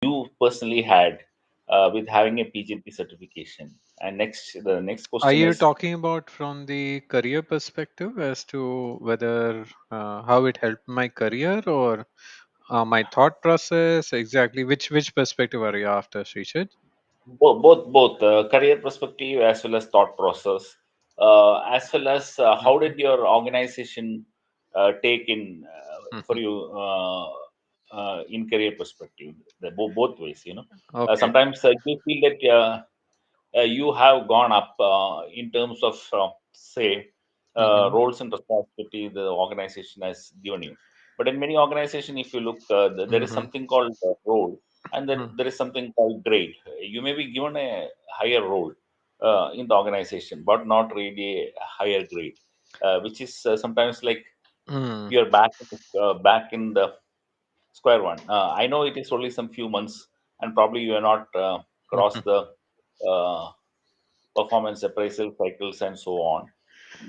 you personally had with having a PgMP certification? And the next Are question you is, talking about from the career perspective as to whether how it helped my career, or my thought process? Exactly, which perspective are you after, Srishit? both career perspective as well as thought process, as well as how Mhm, did your organization take in for mhm. you in career perspective, both ways, Okay. sometimes you feel that you have gone up in terms of, say, Hmm. roles and responsibility the organization has given you. But in many organizations, if you look, there is Hmm. something called role, and then there is something called grade. You may be given a higher role in the organization, but not really a higher grade, which is sometimes like Hmm. you're back in the square one. I know it is only some few months, and probably you are not crossed the uh, performance appraisal cycles and so on.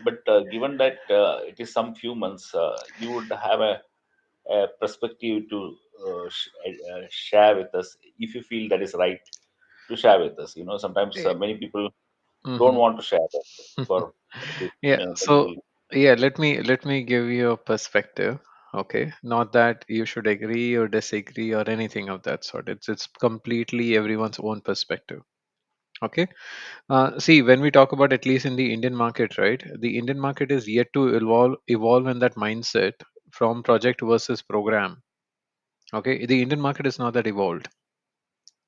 But given that it is some few months, you would have a perspective to share with us if you feel that is right to share with us. Sometimes many people don't Mm-hmm. want to share that for this Yeah. So medical. yeah, let me give you a perspective. Okay, not that you should agree or disagree or anything of that sort. It's completely everyone's own perspective. Okay. See, when we talk about, at least in the Indian market, right? The Indian market is yet to evolve in that mindset from project versus program. Okay, the Indian market is not that evolved.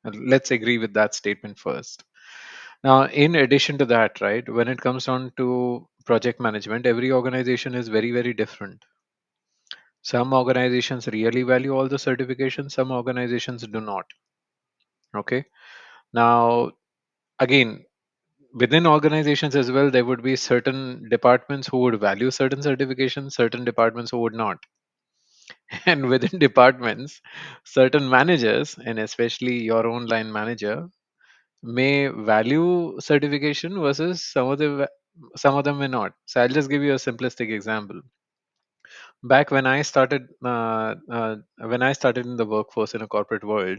Let's agree with that statement first. Now, in addition to that, right, when it comes on to project management, every organization is very, very different. Some organizations really value all the certifications, some organizations do not. Okay. Now, again, within organizations as well, there would be certain departments who would value certain certifications, certain departments who would not. And within departments, certain managers, and especially your own line manager, may value certification versus some of them may not. So I'll just give you a simplistic example. Back when I started in the workforce in a corporate world,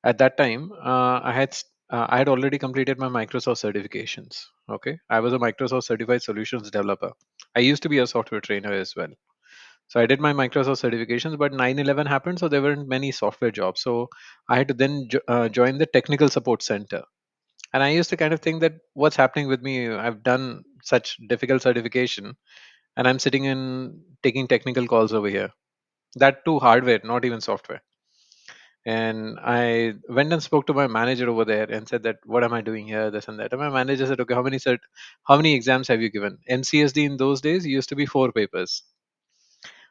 at that time I had already completed my Microsoft certifications. Okay, I was a Microsoft certified solutions developer. I used to be a software trainer as well. So I did my Microsoft certifications, but 9/11 happened, so there weren't many software jobs. So I had to then join the technical support center. And I used to kind of think that what's happening with me? I've done such difficult certification, and I'm sitting in taking technical calls over here. That too hardware, not even software. And I went and spoke to my manager over there and said that what am I doing here, this and that. And my manager said, okay, how many exams have you given? MCSD in those days used to be 4 papers.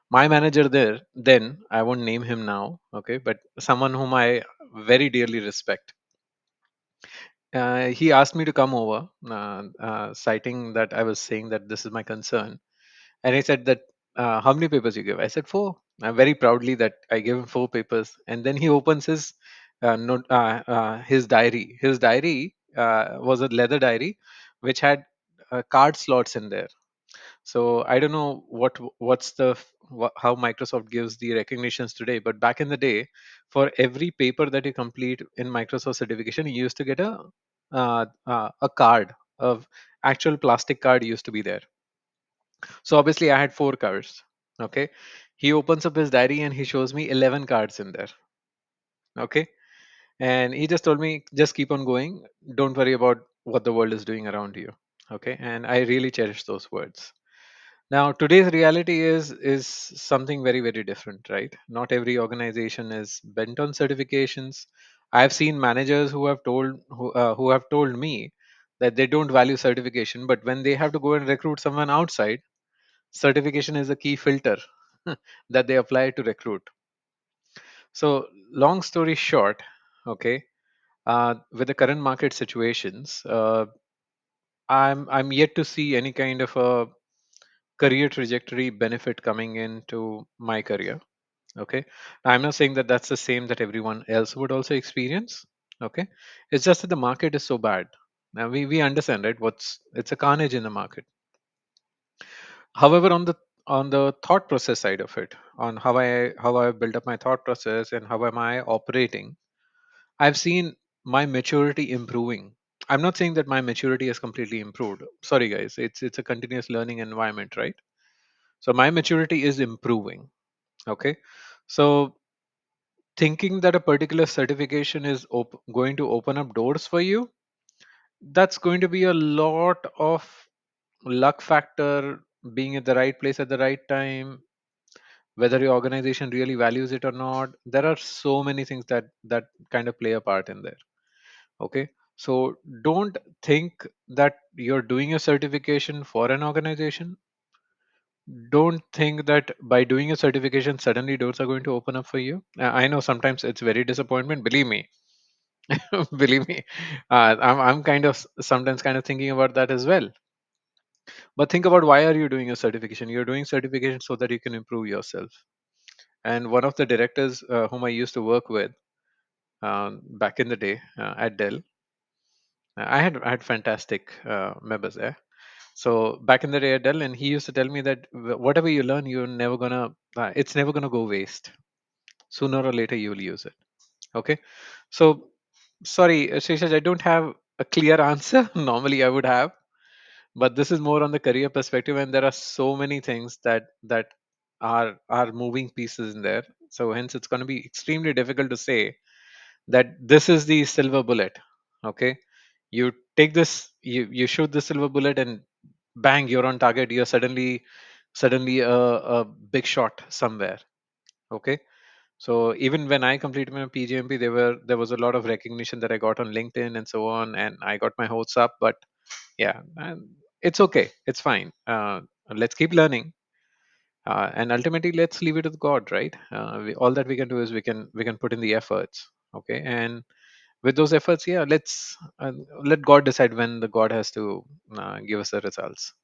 My manager there, then I won't name him now, okay, but someone whom I very dearly respect. He asked me to come over, citing that I was saying that this is my concern. And he said that, how many papers you give? I said four. I'm very proudly that I gave him 4 papers. And then he opens his diary. His diary was a leather diary, which had card slots in there. So I don't know how Microsoft gives the recognitions today, but back in the day, for every paper that you complete in Microsoft certification, you used to get a card of actual plastic card used to be there. So obviously, I had 4 cards. Okay, he opens up his diary and he shows me 11 cards in there. Okay, and he just told me, just keep on going. Don't worry about what the world is doing around you. Okay, and I really cherish those words. Now, today's reality is something very, very different, right? Not every organization is bent on certifications. I've seen managers who have told me that they don't value certification, but when they have to go and recruit someone outside, certification is a key filter that they apply to recruit. So, long story short, okay, with the current market situations, I'm yet to see any kind of a career trajectory benefit coming into my career. Okay, I'm not saying that that's the same that everyone else would also experience. Okay, it's just that the market is so bad. Now we understand, right? It's a carnage in the market. However, on the thought process side of it, on how I build up my thought process and how am I operating, I've seen my maturity improving. I'm not saying that my maturity has completely improved. Sorry, guys. It's a continuous learning environment, right? So my maturity is improving. Okay. So thinking that a particular certification is going to open up doors for you, that's going to be a lot of luck factor, being at the right place at the right time, whether your organization really values it or not. There are so many things that kind of play a part in there. Okay. So don't think that you're doing a certification for an organization. Don't think that by doing a certification suddenly doors are going to open up for you. I know sometimes it's very disappointment, believe me. Believe me. I'm kind of sometimes kind of thinking about that as well. But think about, why are you doing a certification? You're doing certification so that you can improve yourself. And one of the directors whom I used to work with back in the day at Dell, I had fantastic members there. So back in the day at Dell, and he used to tell me that whatever you learn, it's never gonna go waste. Sooner or later, you will use it. Okay. So sorry, Shishaj, I don't have a clear answer. Normally, I would have, but this is more on the career perspective, and there are so many things that are moving pieces in there. So hence, it's going to be extremely difficult to say that this is the silver bullet. Okay. You take this, you shoot the silver bullet, and bang, you're on target. You're suddenly a big shot somewhere. Okay. So even when I completed my PgMP, there was a lot of recognition that I got on LinkedIn and so on, and I got my hopes up. But yeah, and it's okay, it's fine. Let's keep learning, and ultimately let's leave it with God, right? All that we can do is we can put in the efforts. Okay. And with those efforts, yeah, let's let God decide when the God has to give us the results.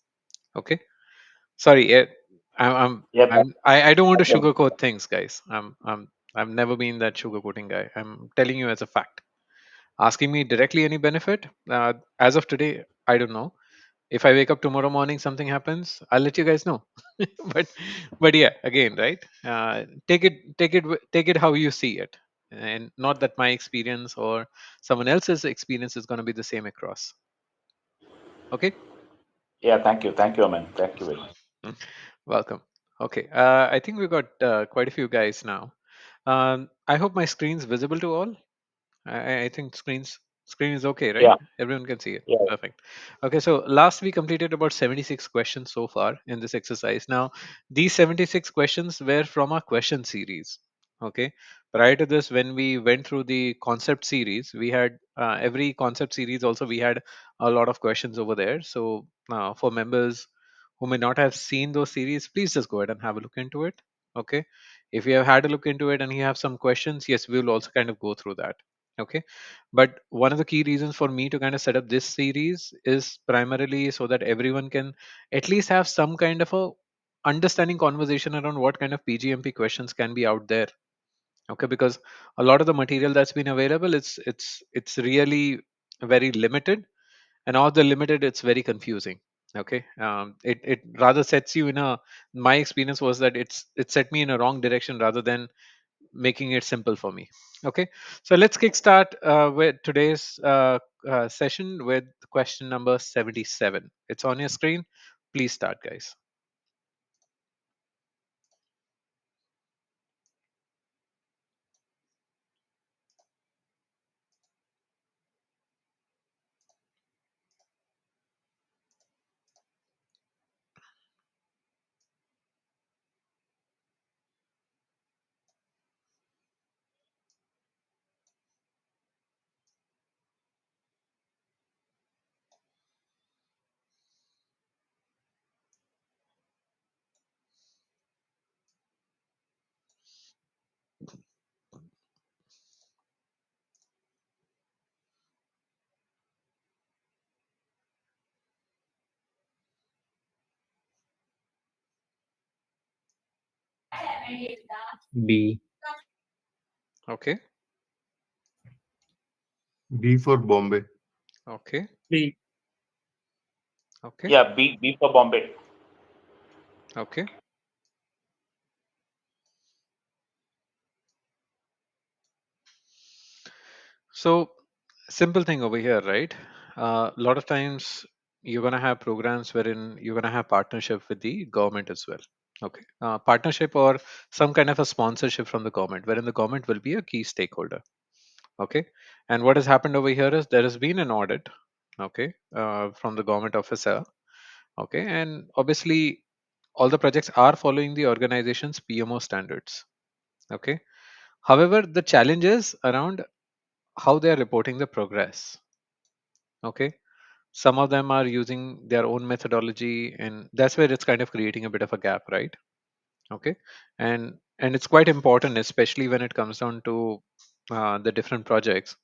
Okay. Sorry, I'm I'm Yeah, I don't want to thank you. sugarcoat things, guys. I've never been that sugarcoating guy. I'm telling you as a fact. Asking me directly any benefit, as of today, I don't know. If I wake up tomorrow morning, something happens, I'll let you guys know. but but yeah, again, right? Take it how you see it, and not that my experience or someone else's experience is going to be the same across. Okay. Yeah, thank you, Aman. Thank you very much. Mm. Welcome. Okay. I think we've got quite a few guys now. I hope my screen's visible to all. I think screen is okay, right? Yeah, Everyone can see it. yeah. Perfect. Okay, so last we completed about 76 questions so far in this exercise. Now, these 76 questions were from our question series. Okay. Prior to this, when we went through the concept series, we had every concept series also we had a lot of questions over there. So for members who may not have seen those series, please just go ahead and have a look into it. Okay. If you have had a look into it and you have some questions, yes, we will also kind of go through that. Okay. But one of the key reasons for me to kind of set up this series is primarily so that everyone can at least have some kind of a understanding conversation around what kind of PGMP questions can be out there. Okay. Because a lot of the material that's been available, it's really very limited, and all the limited, it's very confusing. Okay. It rather sets you in a, my experience was that it set me in a wrong direction rather than making it simple for me. Okay, so let's kickstart with today's session with question number 77. It's on your screen. Please start, guys. B. Okay. B for Bombay. Okay. B. Okay. Yeah, B for Bombay. Okay. So, simple thing over here, right? A lot of times you're going to have programs wherein you're going to have partnership with the government as well. Okay. Partnership or some kind of a sponsorship from the government, wherein the government will be a key stakeholder. Okay. And what has happened over here is there has been an audit, okay, from the government officer. Okay. And obviously, all the projects are following the organization's PMO standards. Okay. However, the challenge is around how they are reporting the progress. Okay. Some of them are using their own methodology, and that's where it's kind of creating a bit of a gap, right? Okay. And it's quite important, especially when it comes down to the different projects.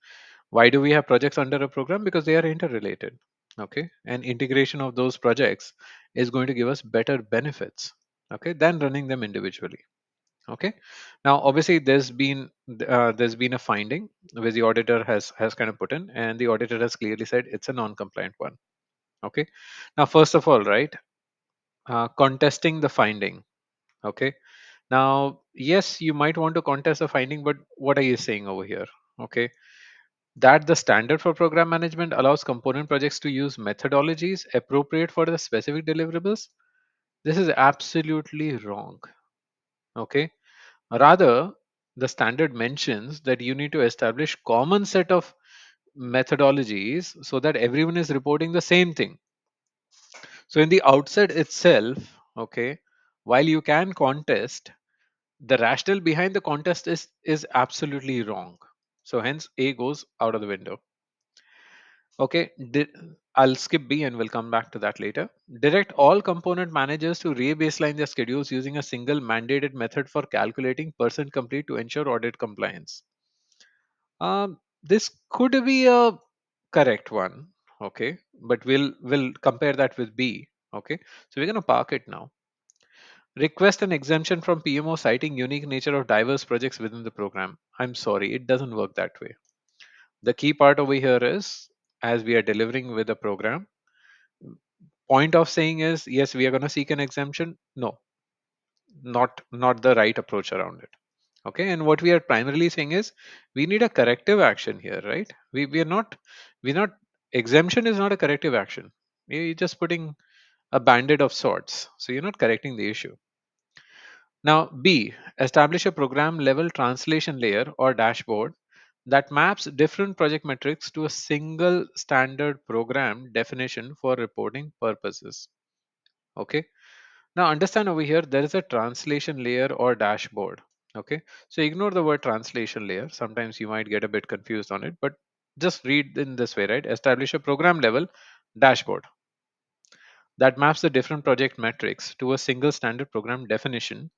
Why do we have projects under a program? Because they are interrelated. Okay. And integration of those projects is going to give us better benefits, okay, than running them individually. Okay. Now obviously there's been a finding which the auditor has kind of put in, and the auditor has clearly said it's a non-compliant one. Okay. Now first of all, right, contesting the finding. Okay. Now yes, you might want to contest the finding, but what are you saying over here? Okay. That the standard for program management allows component projects to use methodologies appropriate for the specific deliverables. This is absolutely wrong. Okay. Rather, the standard mentions that you need to establish common set of methodologies so that everyone is reporting the same thing. So in the outset itself, okay, while you can contest, the rationale behind the contest is absolutely wrong. So hence A goes out of the window. Okay, I'll skip B and we'll come back to that later. Direct all component managers to re-baseline their schedules using a single mandated method for calculating percent complete to ensure audit compliance. This could be a correct one, okay, but we'll compare that with B. Okay, so we're gonna park it now. Request an exemption from PMO citing unique nature of diverse projects within the program. I'm sorry, it doesn't work that way. The key part over here is, as we are delivering with a program, point of saying is yes, we are going to seek an exemption. No, not the right approach around it. Okay, and what we are primarily saying is we need a corrective action here, right? We're not exemption is not a corrective action. You're just putting a band-aid of sorts, so you're not correcting the issue. Now B, establish a program level translation layer or dashboard that maps different project metrics to a single standard program definition for reporting purposes. Okay, now understand over here there is a translation layer or dashboard. Okay, so ignore the word translation layer. Sometimes you might get a bit confused on it, but just read in this way, right? Establish a program level dashboard that maps the different project metrics to a single standard program definition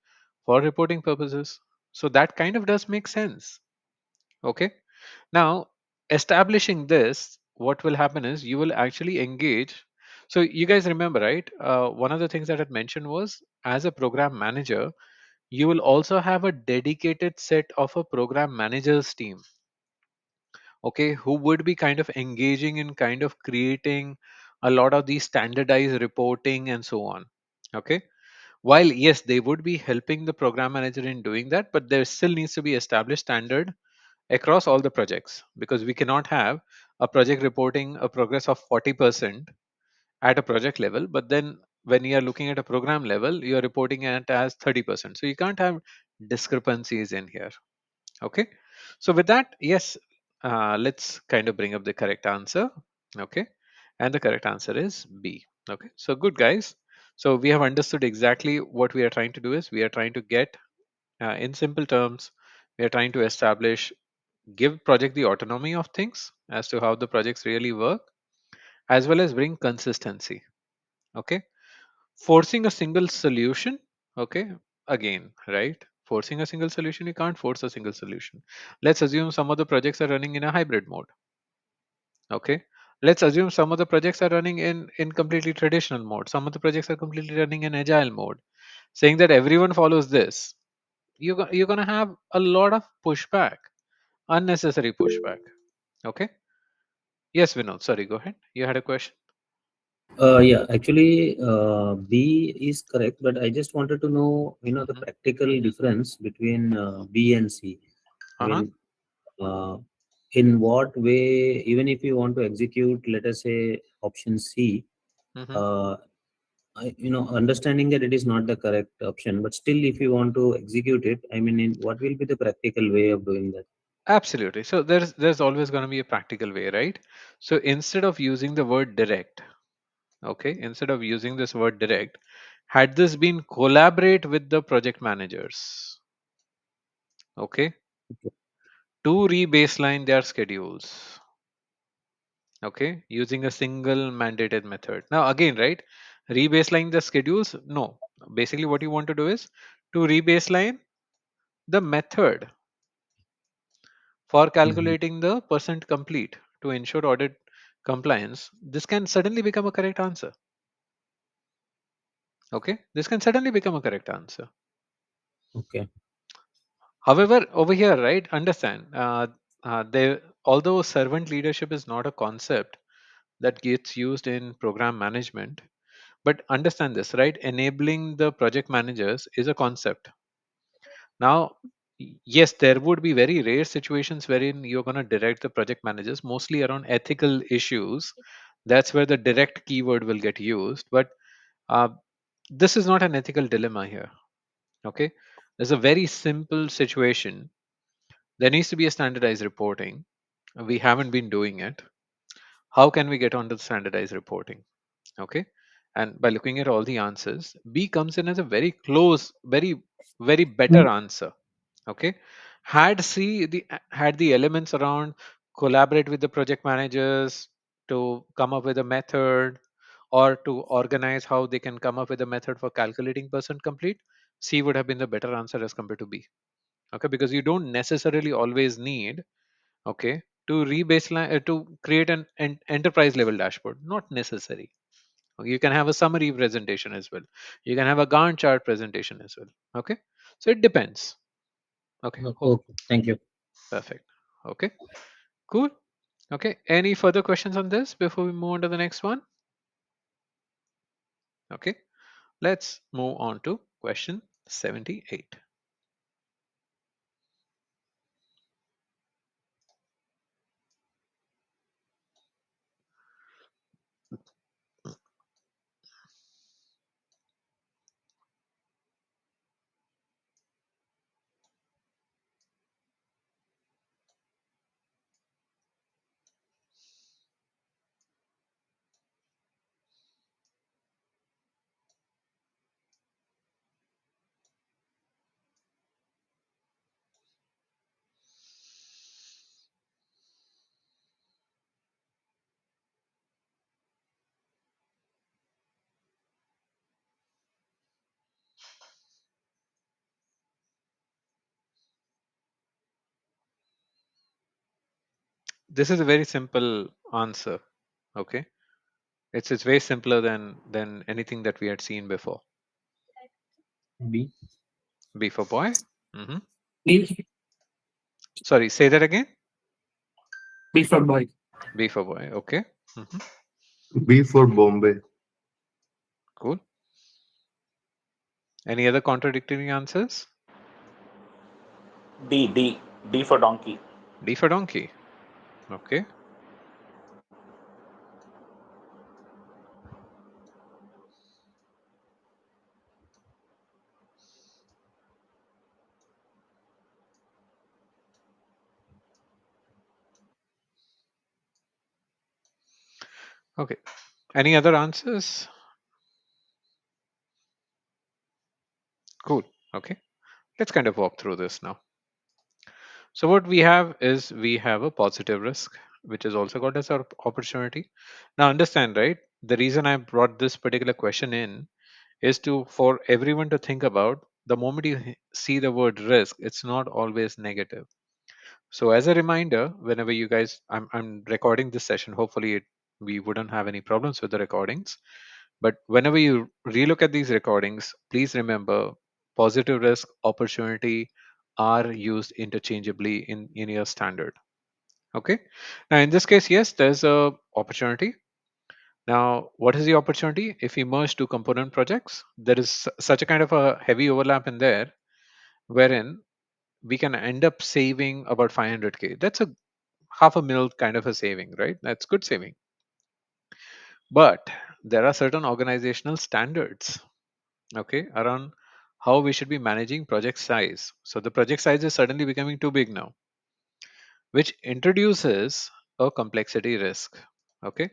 for reporting purposes. So that kind of does make sense. Okay, now establishing this, what will happen is you will actually engage. So you guys remember, right? One of the things that I mentioned was, as a program manager, you will also have a dedicated set of a program managers team, okay, who would be kind of engaging in kind of creating a lot of these standardized reporting and so on. Okay, while yes, they would be helping the program manager in doing that, but there still needs to be established standard across all the projects, because we cannot have a project reporting a progress of 40% at a project level, but then when you are looking at a program level, you are reporting it as 30%. So you can't have discrepancies in here. Okay, so with that, yes, let's kind of bring up the correct answer. Okay, and the correct answer is B. Okay, so good guys. So we have understood exactly what we are trying to do is we are trying to get, in simple terms, we are trying to establish, give project the autonomy of things as to how the projects really work, as well as bring consistency. Okay, forcing a single solution. Okay, again, right, forcing a single solution, you can't force a single solution. Let's assume some of the projects are running in a hybrid mode. Okay, let's assume some of the projects are running in completely traditional mode, some of the projects are completely running in agile mode. Saying that everyone follows this, you're going to have a lot of pushback, unnecessary pushback. Okay, yes Vinod, sorry, go ahead, you had a question. Yeah, actually, B is correct, but I just wanted to know, the Hmm. practical difference between B and C. I Uh-huh. mean, uh, in what way, even if you want to execute, let us say option C, Hmm. uh, understanding that it is not the correct option, but still, if you want to execute it, I mean, what will be the practical way of doing that? Absolutely. So there's always going to be a practical way, right? So instead of using the word direct, okay, instead of using this word direct, had this been collaborate with the project managers, okay, Okay. to re-baseline their schedules, okay, using a single mandated method. Now again, right, re-baseline the schedules, no, basically what you want to do is to re-baseline the method for Mhm. calculating the percent complete to ensure audit compliance. This can suddenly become a correct answer. Okay, this can suddenly become a correct answer. Okay. However, over here, right, understand, although servant leadership is not a concept that gets used in program management, but understand this, right, enabling the project managers is a concept. Now, yes, there would be very rare situations wherein you're going to direct the project managers, mostly around ethical issues. That's where the direct keyword will get used. But uh, this is not an ethical dilemma here. Okay. There's a very simple situation. There needs to be a standardized reporting. We haven't been doing it. How can we get onto the standardized reporting? Okay. And by looking at all the answers, B comes in as a very close, very better answer. Okay, had the elements around collaborate with the project managers to come up with a method, or to organize how they can come up with a method for calculating percent complete, C would have been the better answer as compared to B. Okay, because you don't necessarily always need, okay, to rebaseline to create an enterprise level dashboard, not necessary. Okay, you can have a summary presentation as well, you can have a Gantt chart presentation as well. Okay, so it depends. Okay, hope. Okay. Thank you. Perfect. Okay, cool. Okay, any further questions on this before we move on to the next one? Okay, let's move on to question 78. This is a very simple answer. Okay, it's way simpler than anything that we had seen before. B. B for boy. Hmm. B. Sorry, say that again. B for boy. B for boy. Okay. Hmm. B for Bombay. Cool. Any other contradictory answers? D for donkey. D for donkey. Okay. Okay. Any other answers? Cool. Okay. Let's kind of walk through this now. So what we have is we have a positive risk, which is also called as our opportunity. Now understand, right? The reason I brought this particular question in is to for everyone to think about the moment you see the word risk, it's not always negative. So as a reminder, whenever you guys, I'm recording this session. Hopefully, we wouldn't have any problems with the recordings. But whenever you relook at these recordings, please remember positive risk, opportunity are used interchangeably in your standard. Okay. Now in this case, yes, there's a opportunity. Now, what is the opportunity? If we merge two component projects, there is such a kind of a heavy overlap in there, wherein we can end up saving about 500K. That's a half a mil kind of a saving, right? That's good saving. But there are certain organizational standards, okay, around how we should be managing project size. So the project size is suddenly becoming too big now, which introduces a complexity risk. Okay.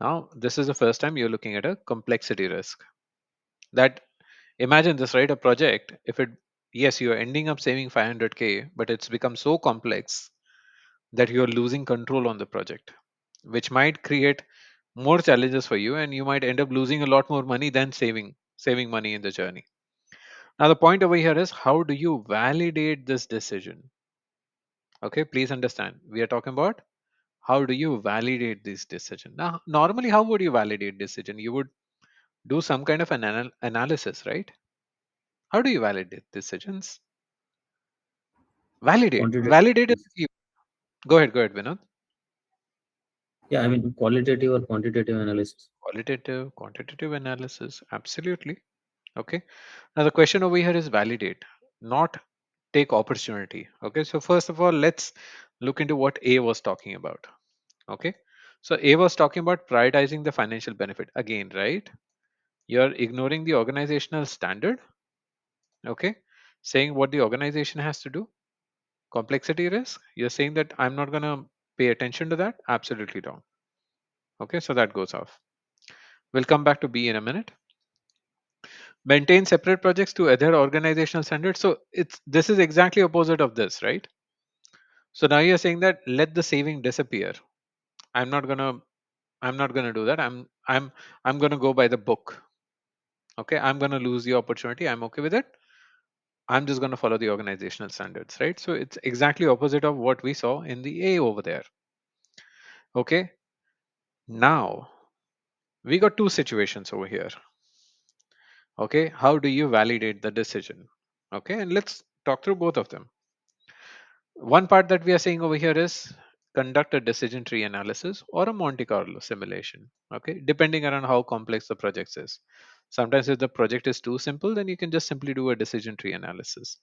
Now, this is the first time you're looking at a complexity risk. That imagine this, right? A project, if it, yes, you're ending up saving 500K, but it's become so complex that you're losing control on the project, which might create more challenges for you, and you might end up losing a lot more money than saving money in the journey. Now, the point over here is, how do you validate this decision? Okay, please understand. We are talking about how do you validate this decision. Now, normally, how would you validate decision? You would do some kind of an analysis, right? How do you validate decisions? Quantitative. Validate is the key. Go ahead, Vinod. Yeah, I mean qualitative or quantitative analysis. Qualitative, quantitative analysis, absolutely. Okay. Now the question over here is validate, not take opportunity. Okay. So first of all, let's look into what A was talking about. Okay. So A was talking about prioritizing the financial benefit. Again, right? You're ignoring the organizational standard. Okay. Saying what the organization has to do. Complexity risk. You're saying that I'm not going to pay attention to that. Absolutely wrong. Okay. So that goes off. We'll come back to B in a minute. Maintain separate projects to adhere organizational standards. So it's this is exactly opposite of this, right? So now you're saying that let the saving disappear. I'm not gonna I'm not gonna do that. I'm gonna go by the book. Okay, I'm gonna lose the opportunity. I'm okay with it. I'm just gonna follow the organizational standards, right? So it's exactly opposite of what we saw in the A over there. Okay, now we got two situations over here. Okay, how do you validate the decision? Okay, and let's talk through both of them. One part that we are saying over here is conduct a decision tree analysis or a Monte Carlo simulation. Okay, depending on how complex the project is. Sometimes, if the project is too simple, then you can just simply do a decision tree analysis.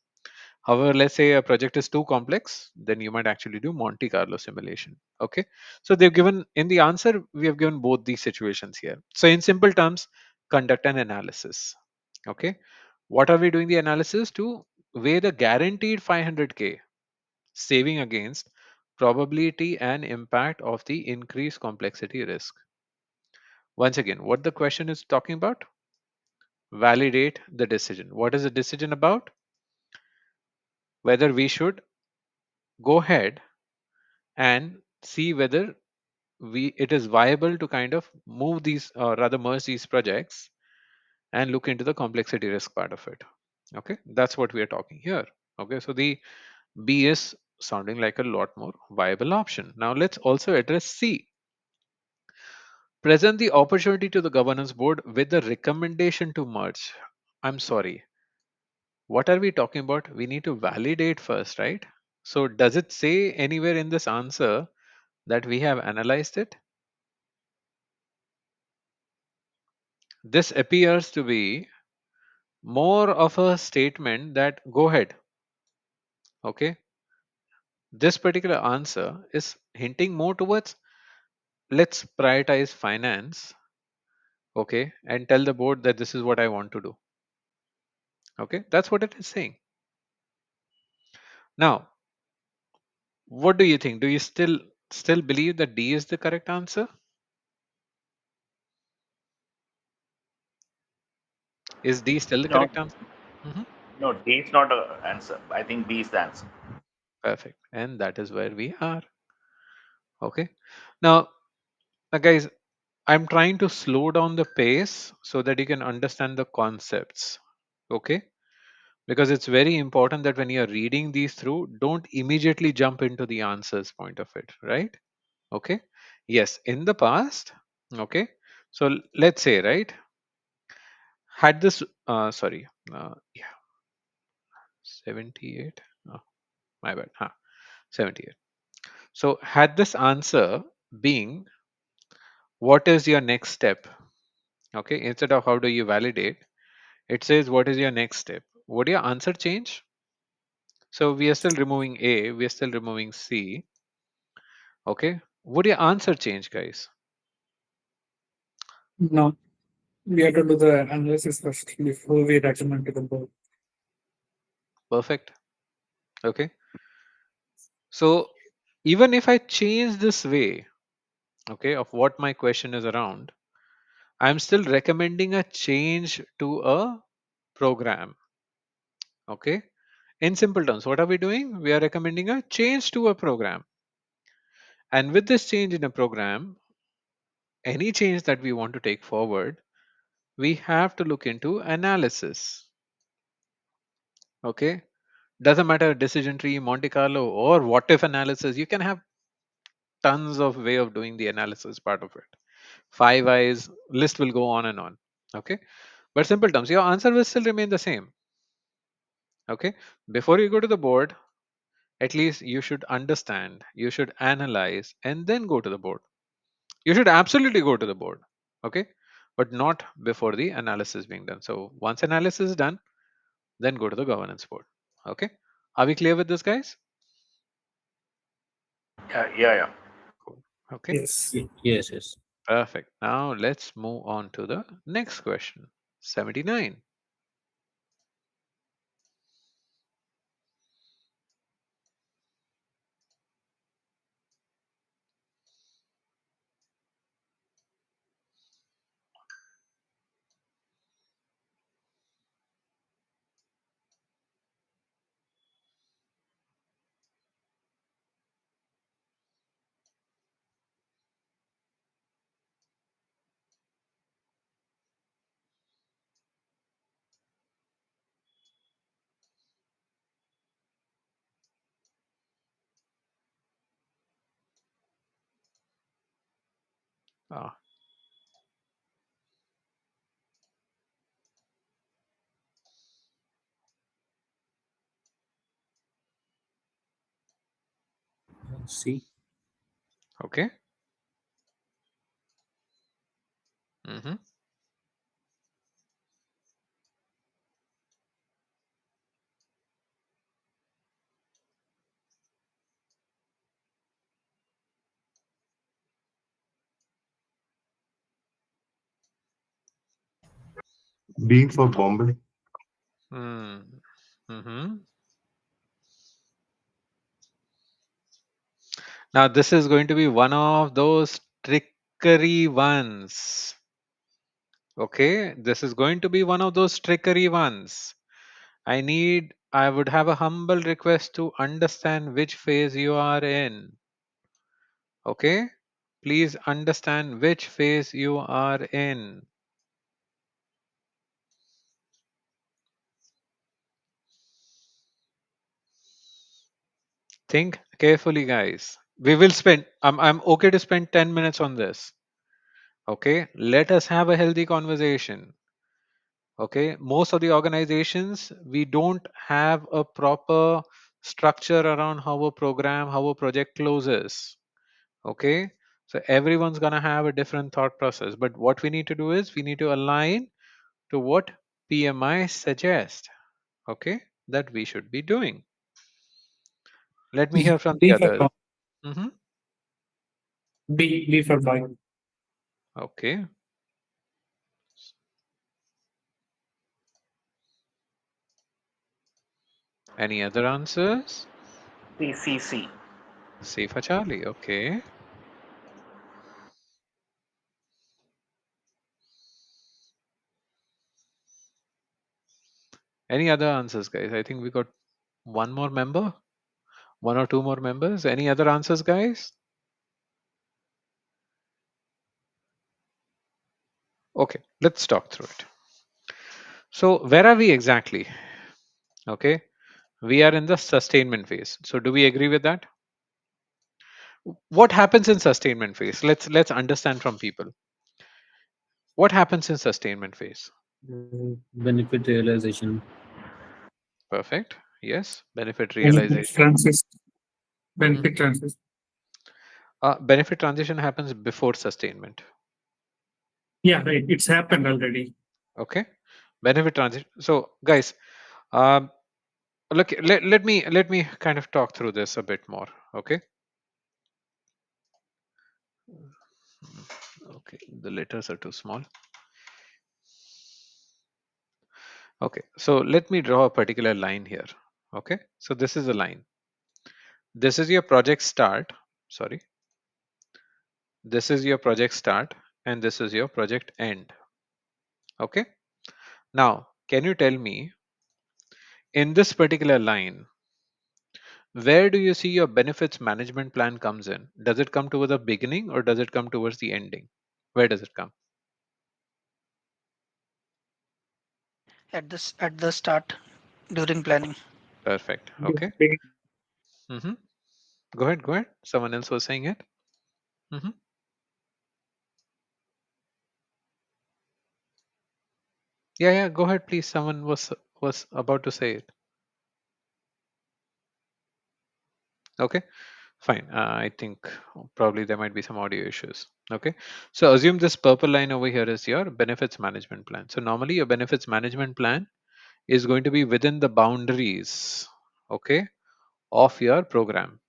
However, let's say a project is too complex, then you might actually do Monte Carlo simulation. Okay, so they've given in the answer, we have given both these situations here. So, in simple terms, conduct an analysis. Okay, what are we doing the analysis to? Weigh the guaranteed 500K saving against probability and impact of the increased complexity risk. Once again, what the question is talking about? Validate the decision. What is the decision about? Whether we should go ahead and see whether we it is viable to kind of move these or rather merge these projects and look into the complexity risk part of it. Okay, that's what we are talking here. Okay, so the B is sounding like a lot more viable option. Now let's also address C. Present the opportunity to the governance board with the recommendation to merge. I'm sorry. What are we talking about? We need to validate first, right? So, does it say anywhere in this answer that we have analyzed it? This appears to be more of a statement that go ahead. Okay. This particular answer is hinting more towards let's prioritize finance. Okay. And tell the board that this is what I want to do. Okay. That's what it is saying. Now, what do you think? Do you still believe that D is the correct answer? Is D still the No, correct answer? Mhm. no, D is not an answer. I think B is the answer. Perfect. And that is where we are. Okay. Now, guys, I'm trying to slow down the pace so that you can understand the concepts. Okay. Because it's very important that when you're reading these through, don't immediately jump into the answers point of it. Right. Okay. Yes. In the past. Okay. So let's say, right, had this, sorry, yeah, 78. Oh, my bad. 78. So, had this answer being what is your next step? Okay, instead of how do you validate, it says what is your next step. Would your answer change? So, we are still removing A, we are still removing C. Okay. Would your answer change, guys? No, we have to do the analysis first before we recommend to the board. Perfect. Okay. So even if I change this way, okay, of what my question is around, I'm still recommending a change to a program. Okay. In simple terms, what are we doing? We are recommending a change to a program. And with this change in a program, any change that we want to take forward, we have to look into analysis. Okay. Doesn't matter decision tree, Monte Carlo, or what if analysis. You can have tons of way of doing the analysis part of it. Five eyes list will go on and on. Okay. But simple terms, your answer will still remain the same. Okay. Before you go to the board, at least you should understand, you should analyze, and then go to the board. You should absolutely go to the board. Okay. But not before the analysis being done. So once analysis is done, then go to the governance board. Okay. Are we clear with this, guys? Yeah. Cool. Okay. Yes. Yes, yes. Perfect. Now let's move on to the next question. 79. Ah, See, okay. Hmm. B for Bombay. Hmm. Hmm. Now this is going to be one of those trickery ones. Okay, this is going to be one of those trickery ones. I would have a humble request to understand which phase you are in. Okay, please understand which phase you are in. Think carefully, guys. I'm okay to spend 10 minutes on this. Okay, let us have a healthy conversation. Okay, most of the organizations, we don't have a proper structure around how a program, how a project closes. Okay, so everyone's going to have a different thought process, but what we need to do is we need to align to what PMI suggests. Okay, that we should be doing. Let me hear from the B for others. Hmm. B for boy. Okay. Any other answers? C. C for Charlie. Okay. Any other answers, guys? I think we got one more member, one or two more members. Any other answers, guys? Okay, let's talk through it. So, where are we exactly? Okay, we are in the sustainment phase. So, do we agree with that? What happens in sustainment phase? Let's understand from people. What happens in sustainment phase? benefit realization. Perfect. Yes, benefit Benefit realization. transition. Mhm. Benefit transition. Benefit transition happens before sustainment. Yeah, right. It's happened already. Okay, benefit transition. So, guys, um, look, let me kind of talk through this a bit more. Okay, Okay, the letters are too small. Okay, so let me draw a particular line here. Okay, so this is a line. This is your project start. Sorry, this is your project start, and this is your project end. Okay, now can you tell me in this particular line, where do you see your benefits management plan comes in? Does it come towards the beginning or does it come towards the ending? Where does it come? At the start during planning. Perfect. Okay. Big Mm-hmm. Go ahead. Go ahead. Someone else was saying it. Mm-hmm. Yeah, yeah. Go ahead, please. Someone was about to say it. Okay. Fine. I think probably there might be some audio issues. Okay. So assume this purple line over here is your benefits management plan. So normally your benefits management plan is going to be within the boundaries, okay, of your program.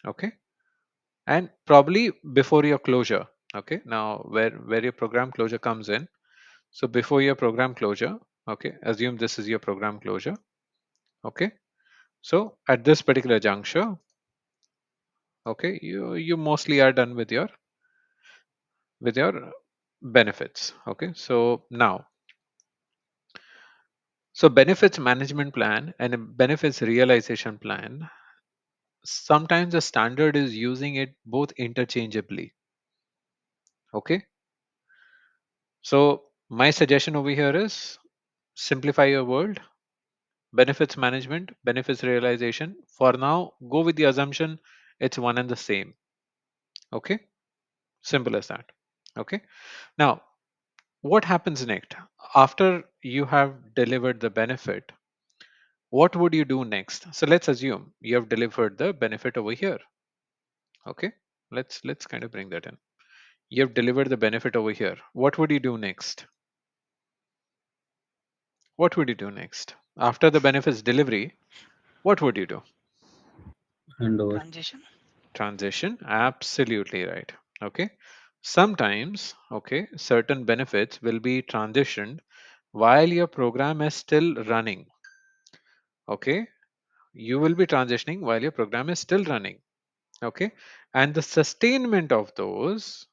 Okay. And probably before your closure. Okay. Now where your program closure comes in. So before your program closure, okay, assume this is your program closure. Okay. So at this particular juncture, okay, you mostly are done with your benefits. Okay. So now, so benefits management plan and a benefits realization plan, sometimes the standard is using it both interchangeably. Okay. So my suggestion over here is simplify your world. Benefits management, benefits realization. For now, go with the assumption it's one and the same. Okay. Simple as that. Okay. Now, what happens next? After you have delivered the benefit, what would you do next? So let's assume you have delivered the benefit over here. Okay. Let's kind of bring that in. You have delivered the benefit over here. What would you do next? What would you do next? After the benefits delivery, what would you do? handover. Transition. Transition, absolutely right. Okay. Sometimes, okay, certain benefits will be transitioned while your program is still running. Okay. You will be transitioning while your program is still running. Okay. And the sustainment of those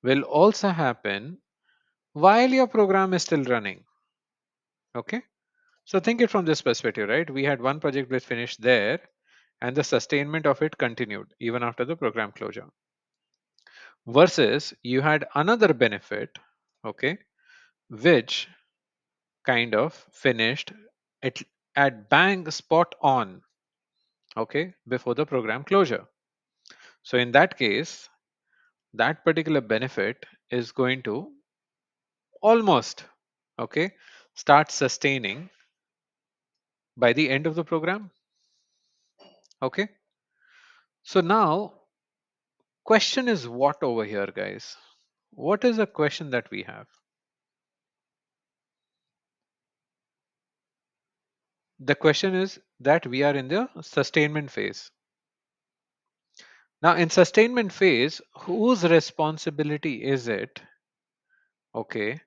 will also happen while your program is still running. Okay. So think it from this perspective, right? We had one project which finished there and the sustainment of it continued even after the program closure. Versus you had another benefit, okay, which kind of finished at, at bang spot on, okay, before the program closure. So in that case, that particular benefit is going to almost, okay, start sustaining by the end of the program. Okay. So now question is what over here, guys? What is the question that we have? The question is that we are in the sustainment phase. Now, in sustainment phase, whose responsibility is it, okay,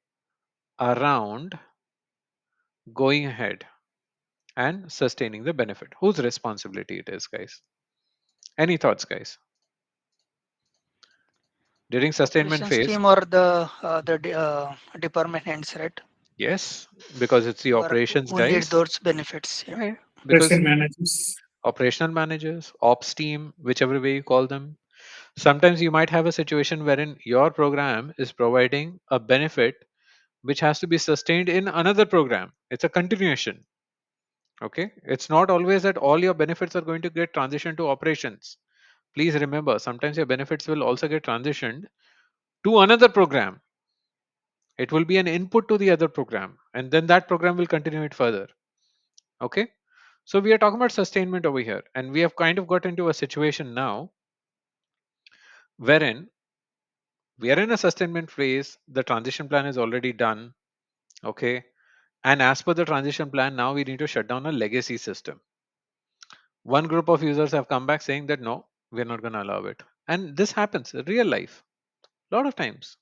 around going ahead and sustaining the benefit? Whose responsibility it is, guys? Any thoughts, guys? During sustainment Operations phase, team or the department heads, right? yes, because it's the operations Who needs guys. those benefits? Yeah. Yeah, yeah. Because person managers. operational managers, ops team, whichever way you call them, sometimes you might have a situation wherein your program is providing a benefit which has to be sustained in another program. It's a continuation. Okay. It's not always that all your benefits are going to get transitioned to operations. Please remember, sometimes your benefits will also get transitioned to another program. It will be an input to the other program, and then that program will continue it further. Okay. So we are talking about sustainment over here, and we have kind of got into a situation now wherein we are in a sustainment phase. The transition plan is already done. Okay. And as per the transition plan, now we need to shut down a legacy system. One group of users have come back saying that no, we're not going to allow it. And this happens in real life. A lot of times.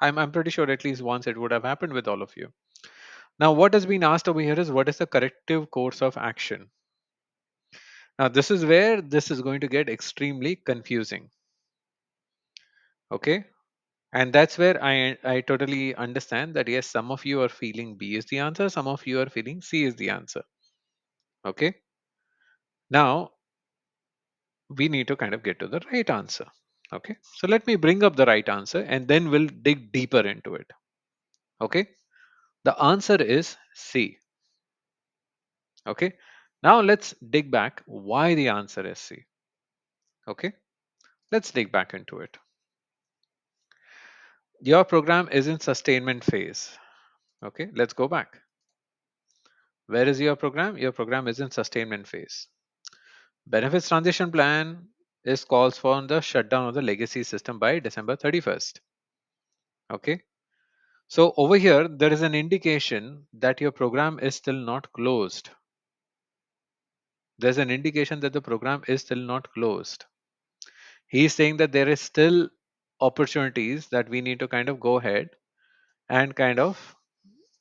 I'm pretty sure at least once it would have happened with all of you. Now, what has been asked over here is what is the corrective course of action? Now, this is where this is going to get extremely confusing. Okay. And that's where I totally understand that yes, some of you are feeling B is the answer, some of you are feeling C is the answer. Okay. Now, we need to kind of get to the right answer. Okay. So let me bring up the right answer and then we'll dig deeper into it. Okay. The answer is C. Okay. Now let's dig back why the answer is C. Okay. Let's dig back into it. Your program is in sustainment phase. Okay. Let's go back. Where is your program? Your program is in sustainment phase. Benefits transition plan is calls for the shutdown of the legacy system by December 31st. Okay. So over here, there is an indication that your program is still not closed. There's an indication that the program is still not closed. He's saying that there is still opportunities that we need to kind of go ahead and kind of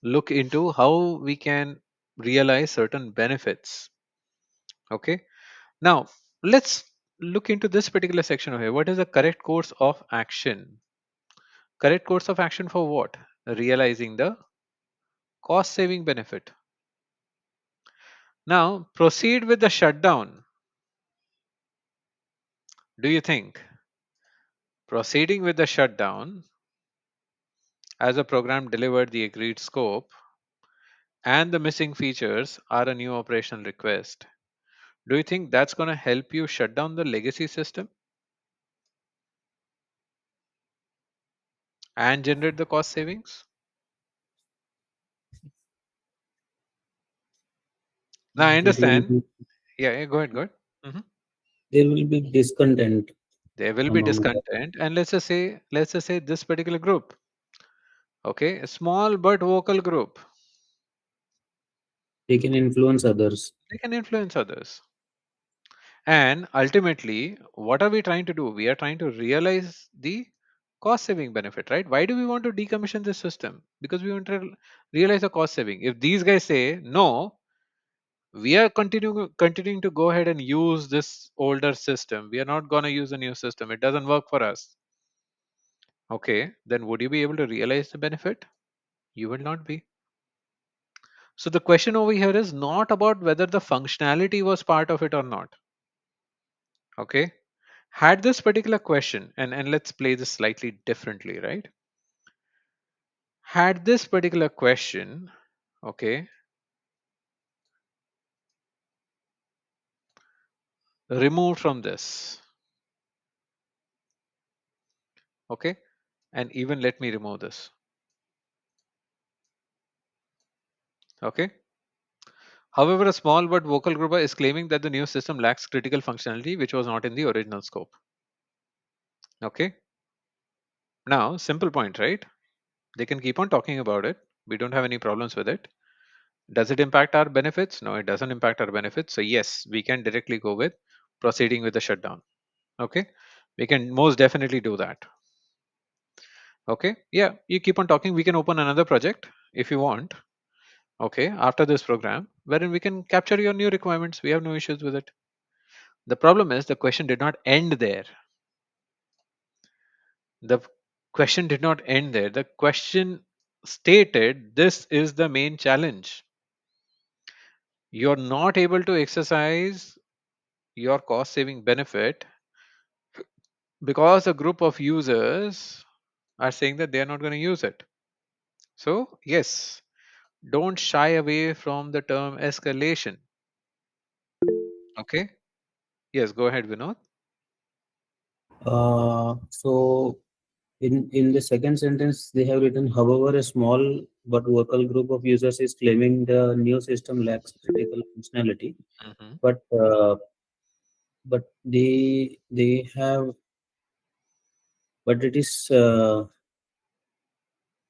look into how we can realize certain benefits. Okay. Now, let's look into this particular section over here. What is the correct course of action? Correct course of action for what? Realizing the cost saving benefit. Now, proceed with the shutdown. Do you think proceeding with the shutdown as a program delivered the agreed scope and the missing features are a new operational request? Do you think that's going to help you shut down the legacy system and generate the cost savings? Now, I There will understand. be Yeah, go ahead, go ahead. Mhm. there will be discontent There will be among the discontent, and let's just say this particular group, okay, a small but vocal group, they can influence others. they can influence others. And ultimately, what are we trying to do? We are trying to realize the cost saving benefit, right? Why do we want to decommission this system? Because we want to realize the cost saving. If these guys say no, we are continuing to go ahead and use this older system. We are not going to use a new system. It doesn't work for us. Okay, then would you be able to realize the benefit? You will not be. So the question over here is not about whether the functionality was part of it or not. Okay. Had this particular question, and let's play this slightly differently, right? Had this particular question, okay, removed from this, okay, and even let me remove this, okay. However, a small but vocal group is claiming that the new system lacks critical functionality which was not in the original scope. Okay. Now, simple point, right? They can keep on talking about it. We don't have any problems with it. Does it impact our benefits? No, it doesn't impact our benefits. So, yes, we can directly go with proceeding with the shutdown. Okay. We can most definitely do that. Okay. Yeah, you keep on talking. We can open another project if you want. Okay. After this program, wherein we can capture your new requirements. We have no issues with it. The problem is the question did not end there. The question did not end there. The question stated this is the main challenge. You're not able to exercise your cost saving benefit because a group of users are saying that they are not going to use it. So, yes, don't shy away from the term escalation. Okay. Yes, go ahead, Vinod. So in the second sentence, they have written, however, a small but vocal group of users is claiming the new system lacks critical functionality, Mhm. but they have, but it is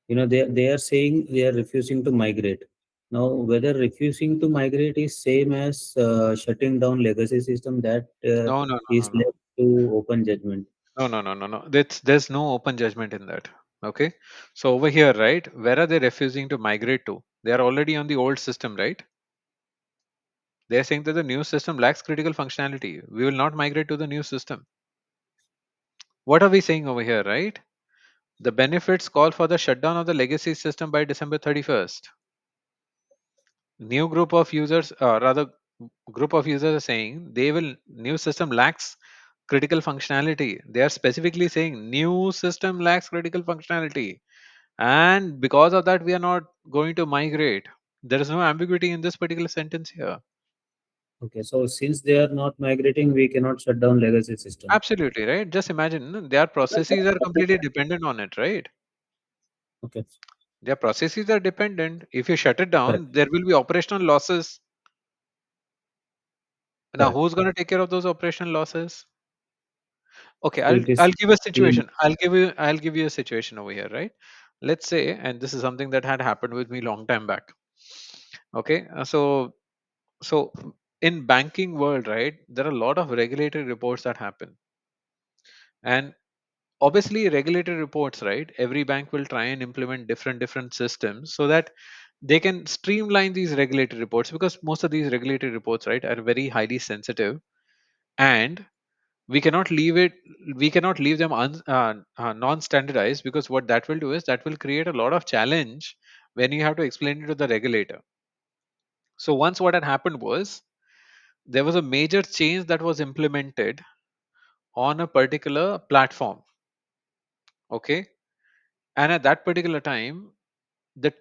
they are saying they are refusing to migrate. Now, whether refusing to migrate is same as shutting down legacy system, that No, no, no, is no, no. left to open judgment. No, no, no, no, no. There's no open judgment in that. Okay. So over here, right, where are they refusing to migrate to? They are already on the old system, right? They're saying that the new system lacks critical functionality. We will not migrate to the new system. What are we saying over here, right? The benefits call for the shutdown of the legacy system by December 31st. New group of users, rather, group of users are saying they will new system lacks critical functionality. They are specifically saying new system lacks critical functionality, and because of that, we are not going to migrate. There is no ambiguity in this particular sentence here. Okay, so since they are not migrating, we cannot shut down legacy system. Absolutely right. Just imagine their processes are completely dependent on it, right? Okay, Their processes are dependent. If you shut it correct, down, there will be operational losses. Now, correct. who's going to take care of those operational losses? Okay, So it I'll is give a still situation. I'll give you a situation over here, right? Let's say, and this is something that had happened with me long time back. Okay, so in banking world, right, there are a lot of regulatory reports that happen, and obviously regulatory reports, right? Every bank will try and implement different systems so that they can streamline these regulatory reports, because most of these regulatory reports, right, are very highly sensitive, and we cannot leave it we cannot leave them non-standardized, because what that will do is that will create a lot of challenge when you have to explain it to the regulator. So once what had happened was there was a major change that was implemented on a particular platform. Okay, and at that particular time, the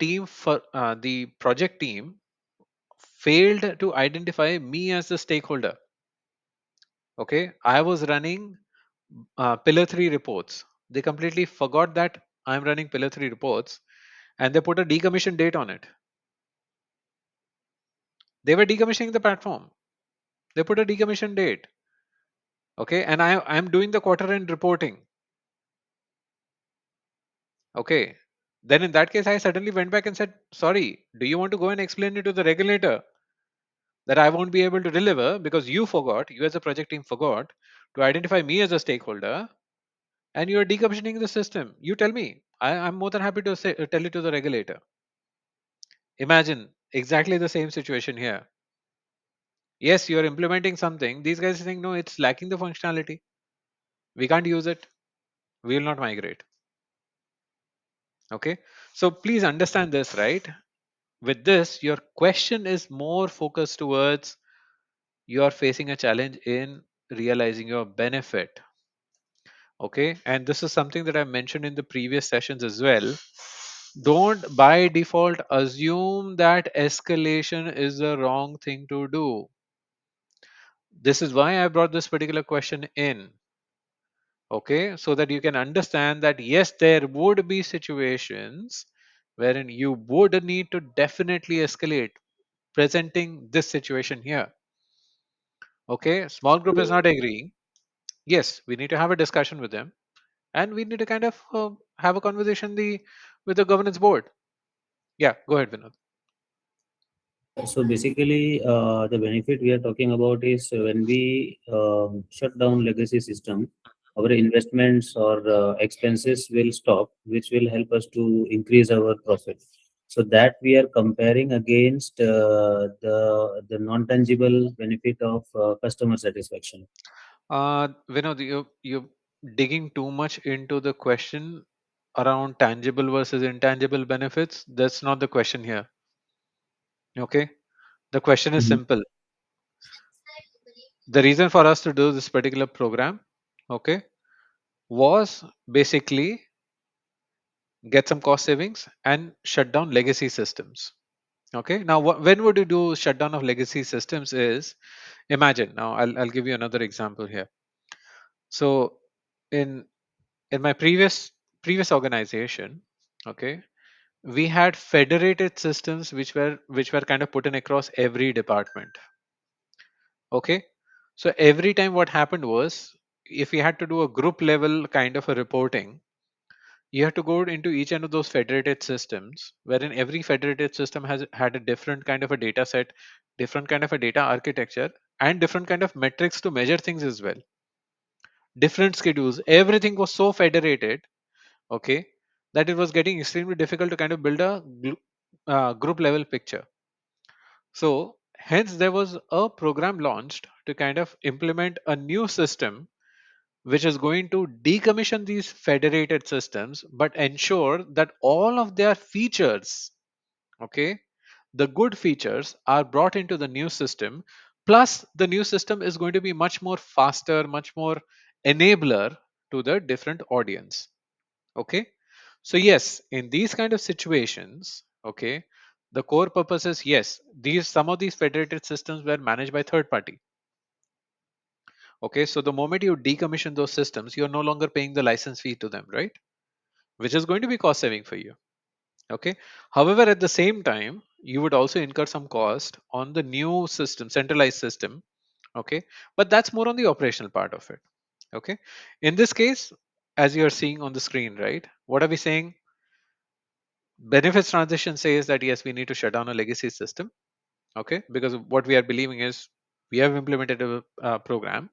project team failed to identify me as the stakeholder. Okay, I was running pillar 3 reports. They completely forgot that I'm running pillar 3 reports, and they put a decommission date on it. They were decommissioning the platform. They put a decommission date. Okay, and I'm doing the quarter end reporting. Okay, then in that case, I suddenly went back and said, sorry, do you want to go and explain it to the regulator that I won't be able to deliver because you as a project team forgot to identify me as a stakeholder, and you are decommissioning the system? You tell me. I'm more than happy to tell it to the regulator. Imagine exactly the same situation here. Yes, you're implementing something. These guys are saying, no, it's lacking the functionality. We can't use it. We will not migrate. Okay. So please understand this, right? With this, your question is more focused towards you are facing a challenge in realizing your benefit. Okay. And this is something that I mentioned in the previous sessions as well. Don't by default assume that escalation is the wrong thing to do. This is why I brought this particular question in. Okay, so that you can understand that yes, there would be situations wherein you would need to definitely escalate, presenting this situation here. Okay, small group is not agreeing. Yes, we need to have a discussion with them, and we need to kind of have a conversation with the governance board. Yeah, go ahead, Vinod. so basically, the benefit we are talking about is when we shut down legacy system, our investments or expenses will stop, which will help us to increase our profit. So that we are comparing against the non-tangible benefit of customer satisfaction. Vinod, you digging too much into the question around tangible versus intangible benefits. That's not the question here. Okay, the question is Mhm. simple. The reason for us to do this particular program, okay, was basically get some cost savings and shut down legacy systems. Okay, now when would you do shutdown of legacy systems is, imagine, now I'll give you another example here. So in my previous organization, okay, we had federated systems which were kind of put in across every department. Okay, so every time what happened was, if we had to do a group level kind of a reporting, you have to go into each one of those federated systems, wherein every federated system has had a different kind of a data set, different kind of a data architecture, and different kind of metrics to measure things as well. different schedules, everything was so federated, okay, that it was getting extremely difficult to kind of build a group level picture. So hence there was a program launched to kind of implement a new system which is going to decommission these federated systems but ensure that all of their features, okay, the good features are brought into the new system. Plus the new system is going to be much more faster, much more enabler to the different audience. Okay, so yes, in these kind of situations, okay, the core purpose is, yes, these some of these federated systems were managed by third party. Okay, so the moment you decommission those systems, you're no longer paying the license fee to them, right? Which is going to be cost saving for you. Okay, however, at the same time, you would also incur some cost on the new system, centralized system. Okay, but that's more on the operational part of it. Okay, in this case, as you're seeing on the screen, right, what are we saying? Benefits transition says that yes, we need to shut down a legacy system. Okay, because what we are believing is we have implemented a program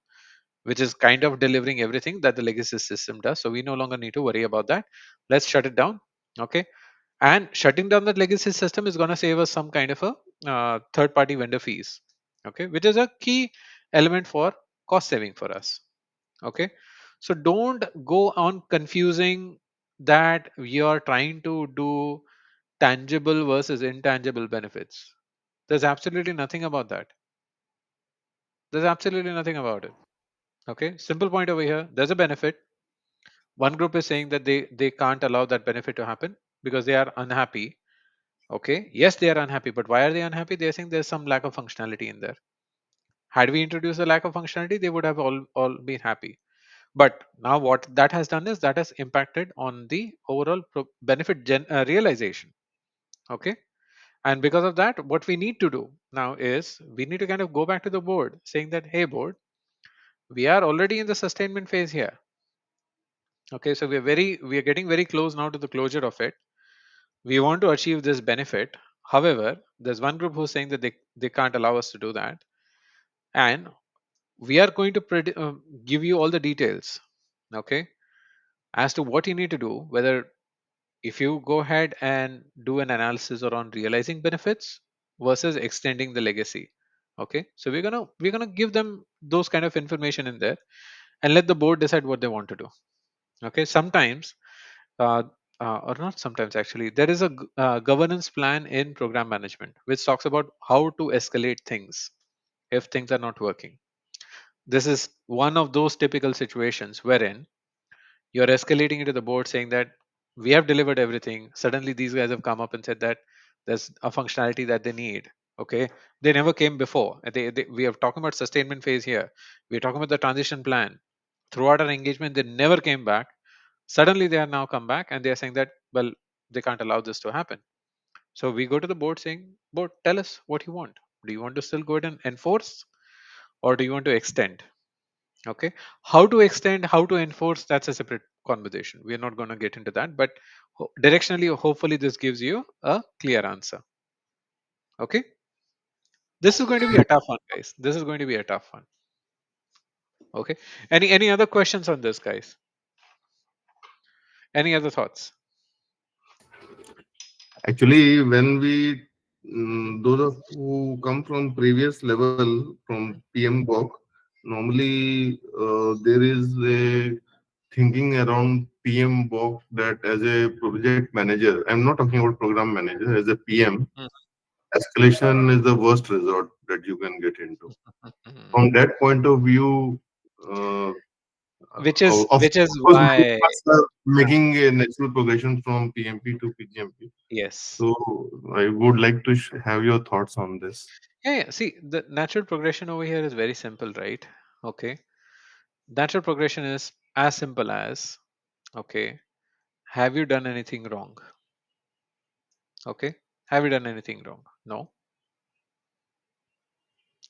which is kind of delivering everything that the legacy system does, so we no longer need to worry about that. Let's shut it down. Okay, and shutting down that legacy system is going to save us some kind of a third party vendor fees. Okay, which is a key element for cost saving for us. Okay, so don't go on confusing that we are trying to do tangible versus intangible benefits. There's absolutely nothing about that. There's absolutely nothing about it. Okay, simple point over here. There's a benefit. One group is saying that they can't allow that benefit to happen because they are unhappy. Okay, yes, they are unhappy, but why are they unhappy? They're saying there's some lack of functionality in there. Had we introduced a lack of functionality, they would have all been happy. But now what that has done is that has impacted on the overall benefit realization. Okay, and because of that, what we need to do now is we need to kind of go back to the board saying that, hey board, we are already in the sustainment phase here. Okay, so we are getting very close now to the closure of it. We want to achieve this benefit. However, there's one group who's saying that they can't allow us to do that, and we are going to give you all the details, okay, as to what you need to do, whether if you go ahead and do an analysis around realizing benefits versus extending the legacy. Okay, so we're gonna give them those kind of information in there and let the board decide what they want to do. Okay, sometimes uh, or not sometimes, actually there is a governance plan in program management which talks about how to escalate things if things are not working. This is one of those typical situations wherein you're escalating it to the board saying that we have delivered everything. Suddenly these guys have come up and said that there's a functionality that they need. Okay, they never came before. We are talking about sustainment phase here. We're talking about the transition plan. Throughout our engagement they never came back. Suddenly they are now come back and they are saying that, well, they can't allow this to happen. So we go to the board saying, board, tell us what you want. Do you want to still go ahead and enforce, or do you want to extend? Okay, how to extend, how to enforce, that's a separate conversation. We are not going to get into that, but directionally hopefully this gives you a clear answer. Okay, this is going to be a tough one, guys. This is going to be a tough one. Okay, any other questions on this, guys? Any other thoughts? Actually, when we those who come from previous level from PM work, normally there is a thinking around PM work that as a project manager, I'm not talking about program manager, as a PM, escalation is the worst resort that you can get into. Mhm. From that point of view, uh, which is of which is course, many why of us are uh, making a natural progression from PMP to PGMP. yes. So I would like to have your thoughts on this. Yeah, see, the natural progression over here is very simple, right? Okay, natural progression is as simple as, okay, have you done anything wrong? Okay, have you done anything wrong? No.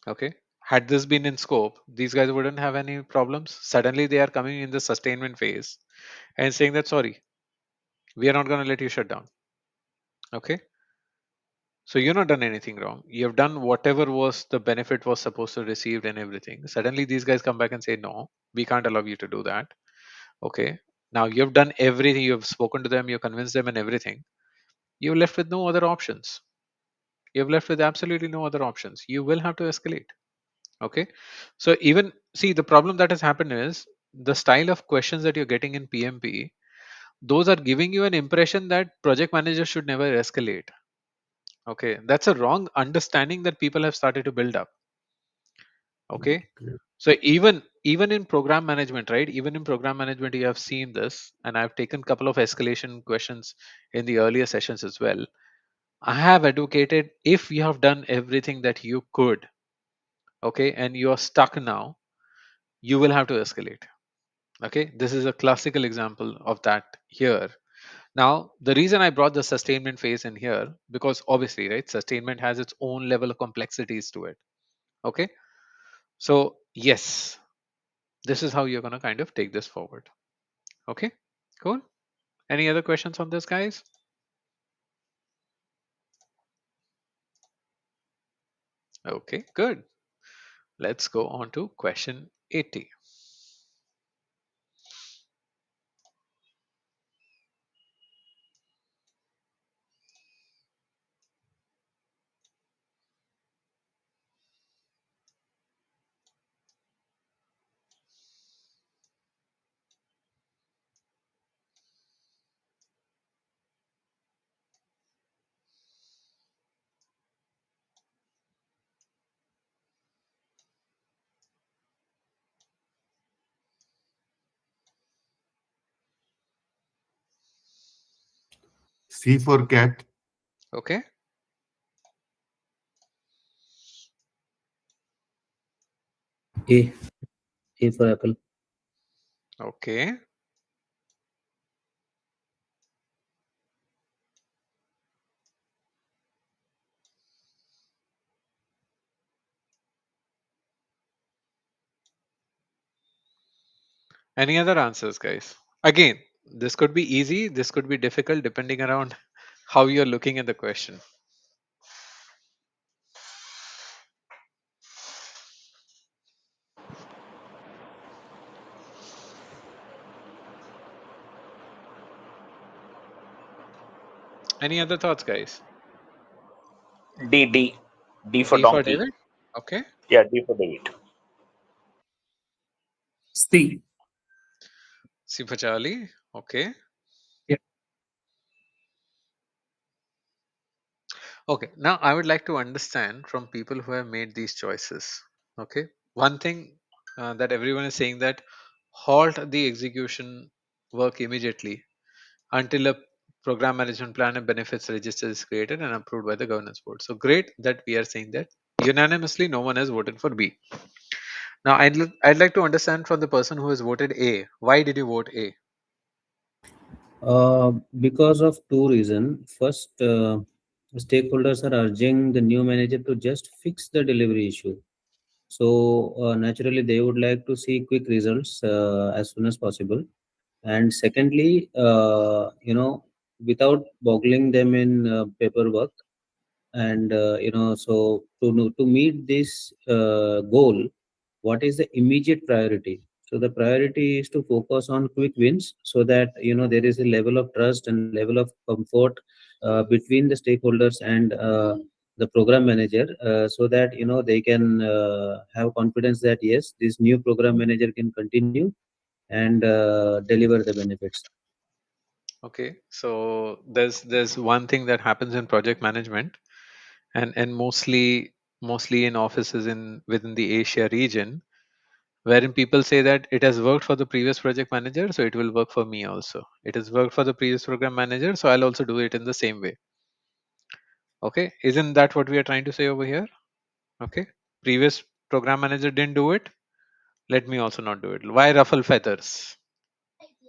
Okay, had this been in scope, these guys wouldn't have any problems. Suddenly they are coming in the sustainment phase and saying that, sorry, we are not going to let you shut down. Okay, So you're not done anything wrong. You have done whatever was the benefit was supposed to receive and everything. Suddenly these guys come back and say, no, we can't allow you to do that. Okay. Now you've done everything. You've spoken to them. You convinced them and everything. You're left with no other options. You're left with absolutely no other options. You will have to escalate. Okay. So even see the problem that has happened is the style of questions that you're getting in PMP, those are giving you an impression that project managers should never escalate. Okay. That's a wrong understanding that people have started to build up. Okay. Okay. So even in program management, right? Even in program management, you have seen this, and I've taken a couple of escalation questions in the earlier sessions as well. I have advocated if you have done everything that you could, okay, and you are stuck now, you will have to escalate. Okay, this is a classical example of that here. Now, the reason I brought the sustainment phase in here, because obviously, right, sustainment has its own level of complexities to it. Okay, so yes, this is how you're going to kind of take this forward. Okay, cool. Any other questions on this, guys? Okay, good. Let's go on to question 80. C for cat. Okay, A. A for apple. okay. Any other answers, guys? Again, this could be easy, this could be difficult depending around how you're looking at the question. Any other thoughts, guys? D for D for donkey. David. Okay. Yeah, D for David. C. C for Charlie. Okay. Yeah. Okay. Now I would like to understand from people who have made these choices. Okay. One thing that everyone is saying that halt the execution work immediately until a program management plan and benefits register is created and approved by the governance board. So great that we are saying that unanimously no one has voted for B. Now I'd like to understand from the person who has voted A. Why did you vote A? Because of two reasons. First, stakeholders are urging the new manager to just fix the delivery issue. So naturally, they would like to see quick results as soon as possible. And secondly, without boggling them in paperwork, and so to meet this goal, what is the immediate priority? So the priority is to focus on quick wins, so that there is a level of trust and level of comfort between the stakeholders and the program manager, so that they can have confidence that yes, this new program manager can continue and deliver the benefits. Okay, so there's one thing that happens in project management, and mostly in offices in within the Asia region, wherein people say that it has worked for the previous project manager, so it will work for me also. It has worked for the previous program manager, so I'll also do it in the same way. Okay, isn't that what we are trying to say over here? Okay, previous program manager didn't do it, let me also not do it. Why ruffle feathers?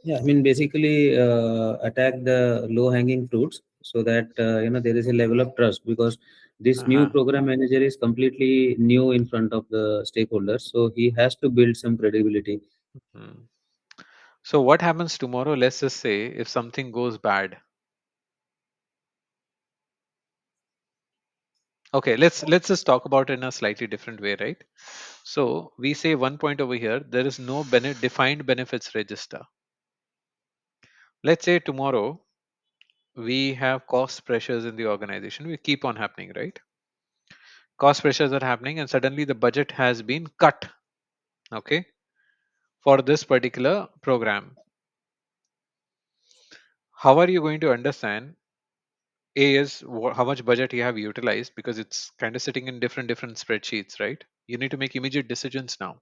Yeah, I mean, basically attack the low hanging fruits, so that there is a level of trust, because this new Uh-huh. program manager is completely new in front of the stakeholders, so he has to build some credibility. Hmm. So what happens tomorrow? Let's just say if something goes bad. Okay, let's just talk about it in a slightly different way, right? So we say one point over here, there is no defined benefits register. Let's say tomorrow we have cost pressures in the organization, we keep on happening, right? Cost pressures are happening and suddenly the budget has been cut, okay, for this particular program. How are you going to understand A is how much budget you have utilized, because it's kind of sitting in different spreadsheets, right? You need to make immediate decisions now.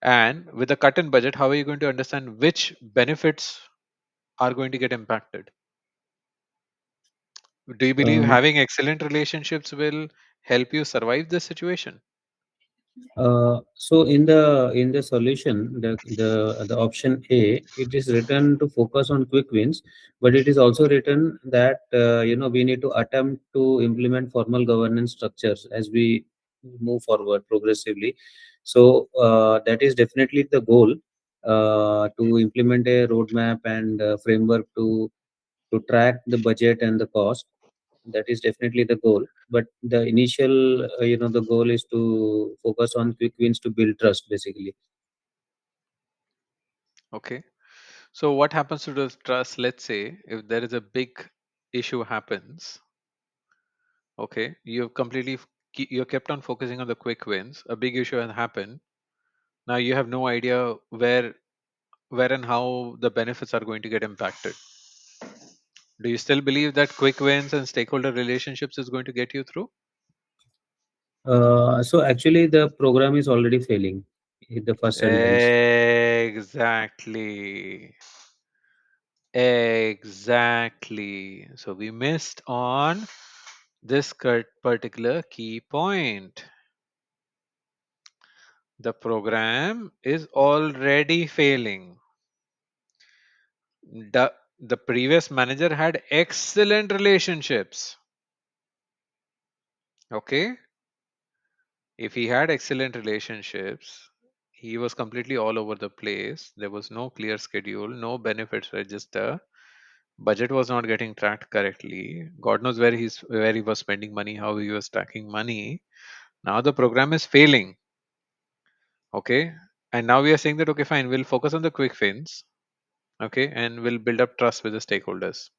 And with a cut in budget, how are you going to understand which benefits are going to get impacted? Do you believe Uh, having excellent relationships will help you survive this situation? so in the solution, the option A, it is written to focus on quick wins, but it is also written that we need to attempt to implement formal governance structures as we move forward progressively. So that is definitely the goal, to implement a roadmap and framework to track the budget and the cost. That is definitely the goal, but the initial the goal is to focus on quick wins to build trust basically. Okay. So what happens to the trust? Let's say if there is a big issue happens, okay, you've completely you're kept on focusing on the quick wins. A big issue has happened. Now you have no idea where and how the benefits are going to get impacted. Do you still believe that quick wins and stakeholder relationships is going to get you through? So actually the program is already failing in the first sentence. Exactly. Exactly. So we missed on this particular key point. The program is already failing. The previous manager had excellent relationships. Okay. If he had excellent relationships, he was completely all over the place. There was no clear schedule, no benefits register. Budget was not getting tracked correctly. God knows where he was spending money, how he was tracking money. Now the program is failing. Okay. And now we are saying that okay, fine, we'll focus on the quick wins. Okay, and we'll build up trust with the stakeholders.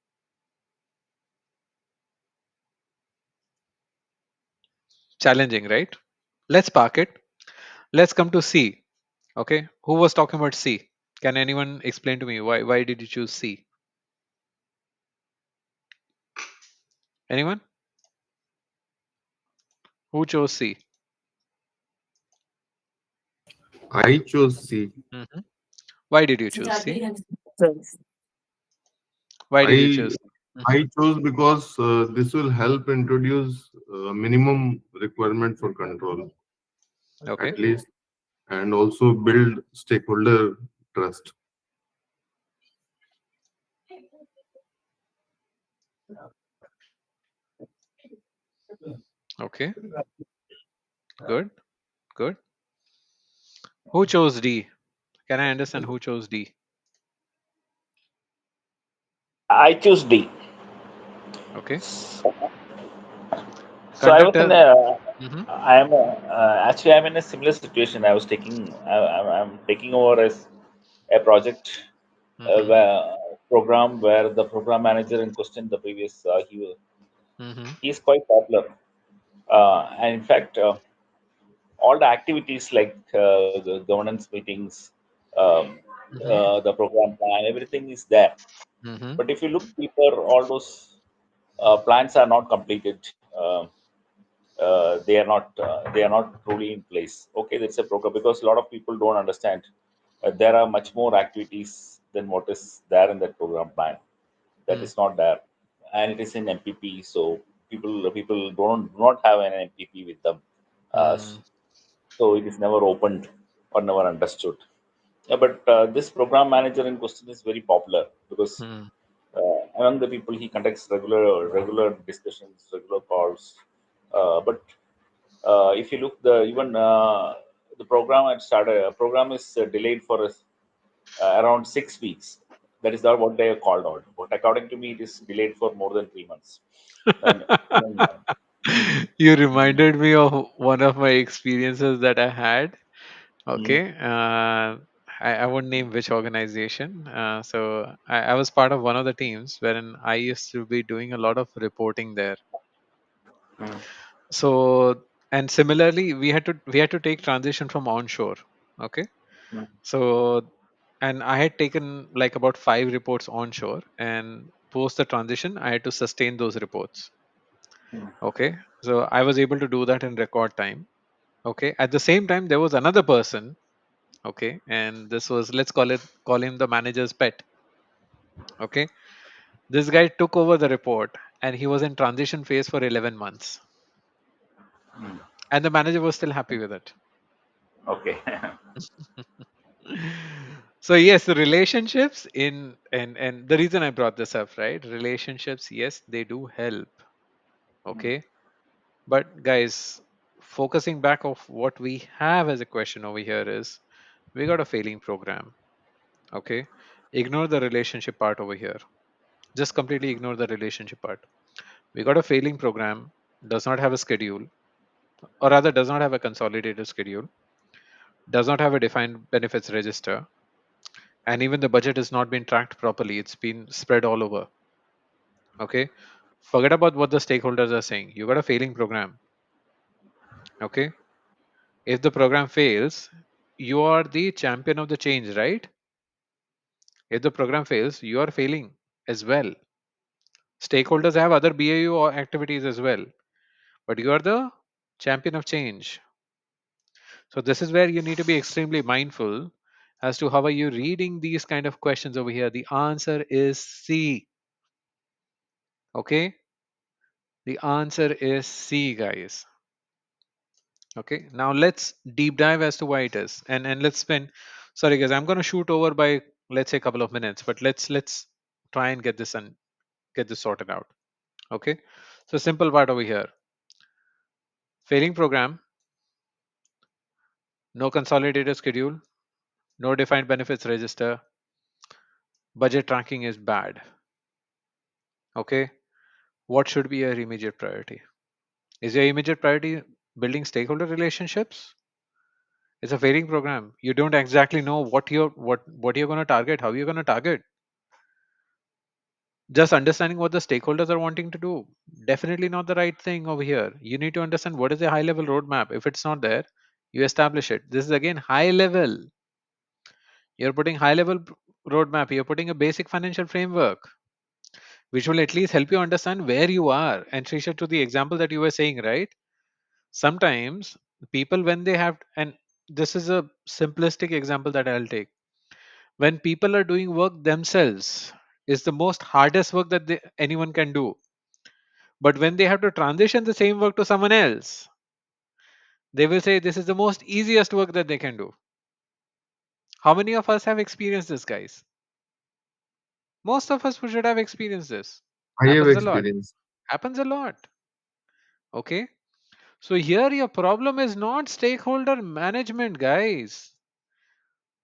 Challenging, right? Let's park it. Let's come to C. Okay. Who was talking about C? Can anyone explain to me why did you choose C? Anyone? Who chose C? I chose C. Hmm. Why did you choose C? So, Why did you I choose? Hmm. I chose because this will help introduce minimum requirement for control Okay. at least, and also build stakeholder trust. Okay. Good. Good. Who chose D? Can I understand who chose D? I choose D. Okay. So I was in Conductor. a, Hmm. actually I'm in a similar situation. I'm taking over as a project Hmm. program where the program manager in question, the previous Hmm. he is quite popular, and in fact all the activities like the governance meetings, um, Hmm. the program plan, everything is there. Hmm. But if you look deeper, all those plans are not completed. They are not truly in place. Okay, that's a program because a lot of people don't understand. There are much more activities than what is there in that program plan. That is not there, and it is in MPP. So people don't do not have an MPP with them. Uh, Hmm. so it is never opened or never understood. But this program manager in question is very popular because Hmm. among the people he conducts regular discussions, regular calls. But if you look the even the program had started, program is delayed for around 6 weeks. That is not what they have called out. But according to me, it is delayed for more than 3 months. And even more. You reminded me of one of my experiences that I had. Mm, Okay. I won't name which organization. I was part of one of the teams wherein I used to be doing a lot of reporting there. mm, So, and similarly, we had to take transition from onshore. Okay. mm, So, and I had taken like about 5 reports onshore, and post the transition, I had to sustain those reports. mm, Okay. So I was able to do that in record time. Okay. At the same time, there was another person. Okay. And this was, let's call him the manager's pet. Okay. This guy took over the report and he was in transition phase for 11 months. mm. And the manager was still happy with it. Okay. So yes, the relationships in and the reason I brought this up, right? Relationships, yes, they do help. Mm, Okay. But guys, focusing back of what we have as a question over here is we got a failing program. Okay. Ignore the relationship part over here. Just completely ignore the relationship part. We got a failing program, does not have a schedule, or rather does not have a consolidated schedule, does not have a defined benefits register, and even the budget has not been tracked properly. It's been spread all over. Okay. Forget about what the stakeholders are saying. You got a failing program. Okay. If the program fails, you are the champion of the change, right? If the program fails, you are failing as well. Stakeholders have other BAU or activities as well, but you are the champion of change. So this is where you need to be extremely mindful as to how are you reading these kind of questions over here. The answer is C. Okay. The answer is C, guys. Okay, now let's deep dive as to why it is, and let's spend. Sorry, guys, I'm going to shoot over by, let's say, a couple of minutes, but let's try and get this sorted out. Okay, so simple part over here: failing program, no consolidated schedule, no defined benefits register, budget tracking is bad. Okay, what should be your immediate priority? Is your immediate priority building stakeholder relationships? It's a failing program. You don't exactly know what you're going to target, how you're going to target. Just understanding what the stakeholders are wanting to do, definitely not the right thing over here. You need to understand what is the high level roadmap. If it's not there, you establish it. This is again high level. You're putting high level roadmap, you're putting a basic financial framework which will at least help you understand where you are. And Trisha, to the example that you were saying, right, sometimes people, when they have, and this is a simplistic example that I'll take, when people are doing work themselves, is the most hardest work that anyone can do. But when they have to transition the same work to someone else, they will say this is the most easiest work that they can do. How many of us have experienced this, guys? Most of us should have experienced this. I have Happens a lot. experience. Happens a lot. Okay. So here your problem is not stakeholder management, guys.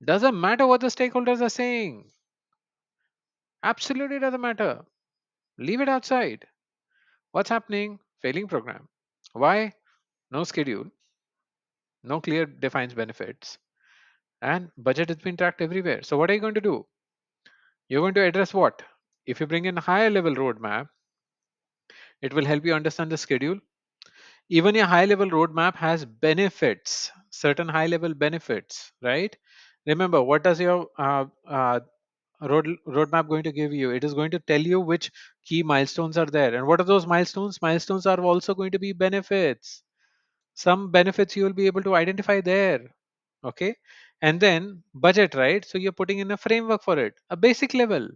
Doesn't matter what the stakeholders are saying. Absolutely doesn't matter. Leave it outside. What's happening? Failing program. Why? No schedule, no clear defines benefits, and budget has been tracked everywhere. So what are you going to do? You're going to address what? If you bring in a higher level roadmap, it will help you understand the schedule. Even a high level roadmap has benefits, certain high level benefits, right? Remember, what does your roadmap going to give you? It is going to tell you which key milestones are there. And what are those milestones? Milestones are also going to be benefits. Some benefits you will be able to identify there. Okay. And then budget, right? So you're putting in a framework for it, a basic level.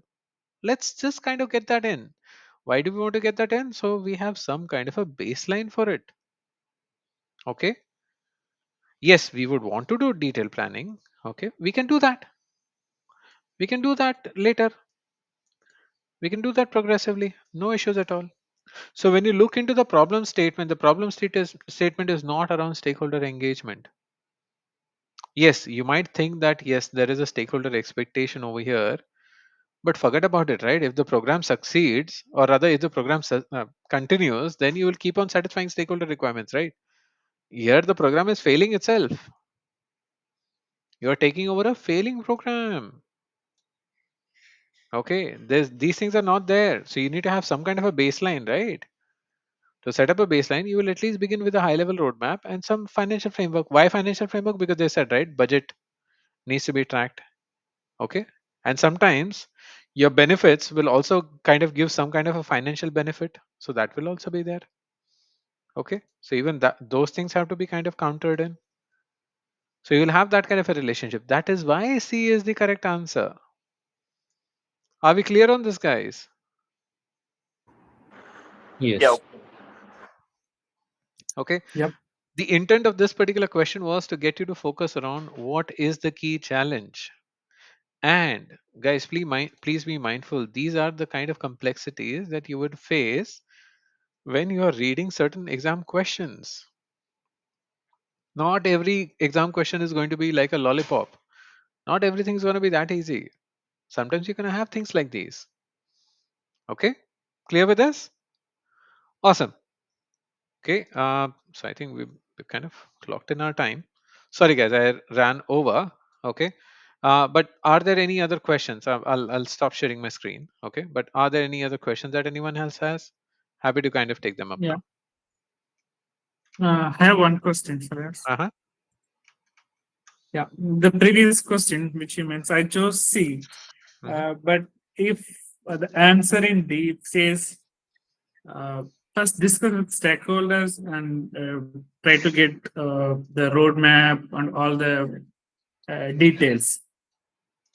Let's just kind of get that in. Why do we want to get that in? So we have some kind of a baseline for it. Okay. Yes, we would want to do detailed planning. Okay. We can do that. We can do that later. We can do that progressively. No issues at all. So when you look into the problem statement, the statement is not around stakeholder engagement. Yes, you might think that yes, there is a stakeholder expectation over here, But forget about it, right? If the program succeeds, or rather, if the program continues, then you will keep on satisfying stakeholder requirements, right? Here, the program is failing itself. You are taking over a failing program. Okay, these things are not there, so you need to have some kind of a baseline, right? To set up a baseline, you will at least begin with a high level roadmap and some financial framework. Why financial framework? Because they said, right, budget needs to be tracked. Okay, and sometimes your benefits will also kind of give some kind of a financial benefit, so that will also be there. Okay, so even that, those things have to be kind of countered in, so you will have that kind of a relationship. That is why C is the correct answer. Are we clear on this, guys? Yeah. Yes. Okay, Yep. the intent of this particular question was to get you to focus around what is the key challenge. And guys, please be mindful, these are the kind of complexities that you would face when you are reading certain exam questions. Not every exam question is going to be like a lollipop. Not everything is going to be that easy. Sometimes you're going to have things like these. Okay, clear with this? Awesome. Okay, so I think we kind of clocked in our time. Sorry, guys, I ran over. Okay, but are there any other questions? I'll stop sharing my screen. Okay, but are there any other questions that anyone else has? Happy to kind of take them up Yeah. now. I have one question for us. Uh huh. Yeah. The previous question, which you mentioned, I chose C. Hmm. But if the answer in D says uh, first discuss with stakeholders and try to get the roadmap and all the details,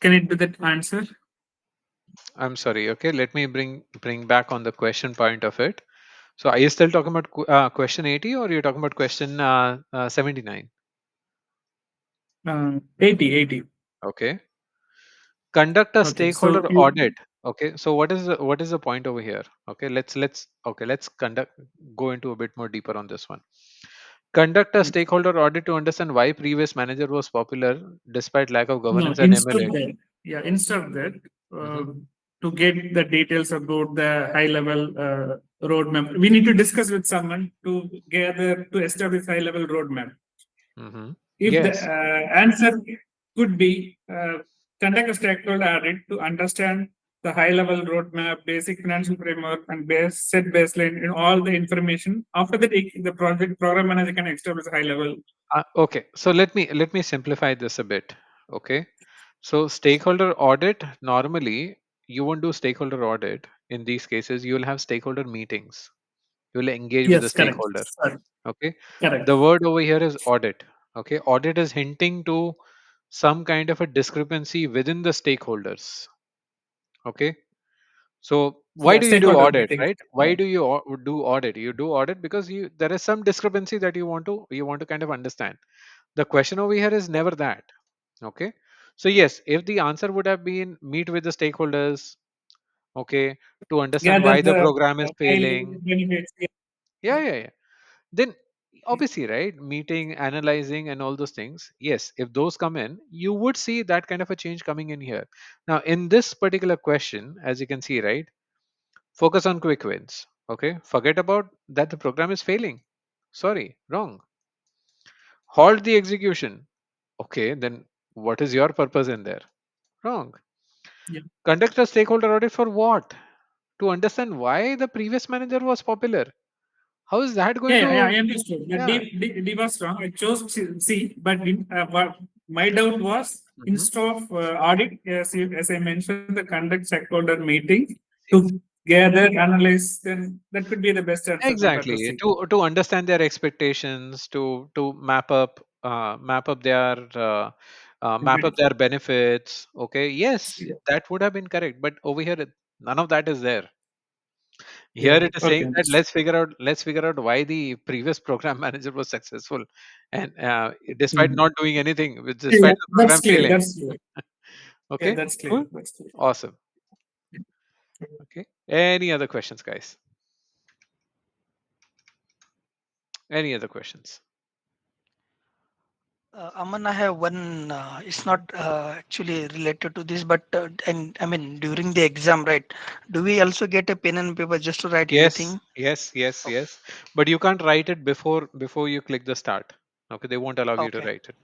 can it be that answer? I'm sorry. Okay, let me bring back on the question point of it. So, are you still talking about question 80, or you're talking about question 79? 80, 80. Okay. Conduct a Okay. So stakeholder you, audit. Okay, so what is the point over here? Okay, let's conduct go into a bit more deeper on this one. Conduct a stakeholder audit to understand why previous manager was popular despite lack of no, governance and instead MLA. that, yeah, instead of that, Hmm. to get the details about the high level roadmap, we need to discuss with someone to gather to establish high level roadmap. Hmm. If the Yes. answer could be conduct a stakeholder audit to understand the high level roadmap, basic financial framework, and set baseline in all the information. After that, the project program manager can establish high level. Okay, so let me simplify this a bit. Okay, so stakeholder audit, normally you won't do stakeholder audit. In these cases, you will have stakeholder meetings. You will engage with the Yes, correct. stakeholder. Sorry, Okay, correct. the word over here is audit. Okay, audit is hinting to some kind of a discrepancy within the stakeholders. Okay, so why Yeah, do you do stakeholder audit, meeting. right? Why do you do audit? You do audit because you there is some discrepancy that you want to kind of understand. The question over here is never that. Okay, so yes, if the answer would have been meet with the stakeholders, okay, to understand Gather why the the program is high level failing. benefits. Yeah, Yeah, then obviously, right, meeting, analyzing, and all those things, yes, if those come in, you would see that kind of a change coming in here. Now in this particular question, as you can see, right, focus on quick wins. Okay, forget about that the program is failing. Sorry, wrong. Halt the execution. Okay, then what is your purpose in there? Wrong. yeah, Conduct a stakeholder audit for what? To understand why the previous manager was popular. How is that going yeah, to? I understood. The Yeah. D was wrong. I chose C, but what my doubt was Mhm. instead of audit, as I mentioned, the conduct stakeholder meeting Ex- to gather, analyze, then that could be the best answer compared to Exactly. C. To understand their expectations, to map up their benefits. Okay. Yes, Yeah, that would have been correct. But over here, none of that is there. Here yeah. it is Okay, saying that understood. let's figure out why the previous program manager was successful, and despite Mhm. not doing anything, Yeah, despite the that's program clear. failing. That's clear. Yeah, Okay, that's clear. cool, That's clear. awesome. Okay, any other questions, guys? Any other questions? Aman, I have one. It's not actually related to this, but and I mean during the exam, right? Do we also get a pen and paper just to write Yes, anything? yes, yes, Okay, yes. But you can't write it before you click the start. Okay, they won't allow you to okay, write it.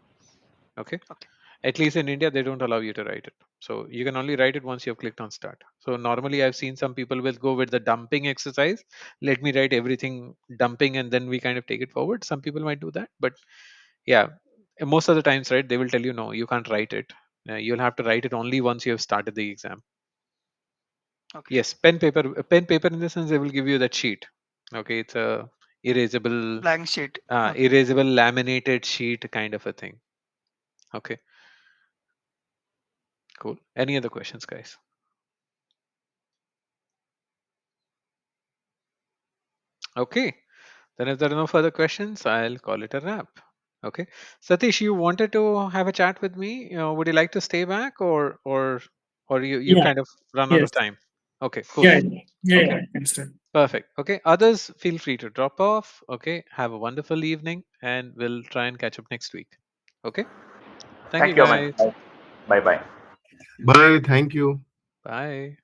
Okay. okay, At least in India, they don't allow you to write it. So you can only write it once you've clicked on start. So normally I've seen some people will go with the dumping exercise. Let me write everything dumping and then we kind of take it forward. Some people might do that. But yeah, most of the times, right, they will tell you, no, you can't write it. You'll have to write it only once you have started the exam. okay. Yes, pen paper in the sense they will give you that sheet. Okay, it's a erasable, Blank sheet. Okay. erasable laminated sheet kind of a thing. Okay, cool. Any other questions, guys? Okay, then if there are no further questions, I'll call it a wrap. Okay, Satish, you wanted to have a chat with me. Would you like to stay back, or you Yeah. kind of run out of Yes. time? Okay, cool. Yeah. Yeah. Okay, Yeah. I can start. perfect. Okay, others feel free to drop off. Okay, have a wonderful evening, and we'll try and catch up next week. Okay, thank you Thank you, Aman. guys. Bye bye. Bye. Thank you. Bye.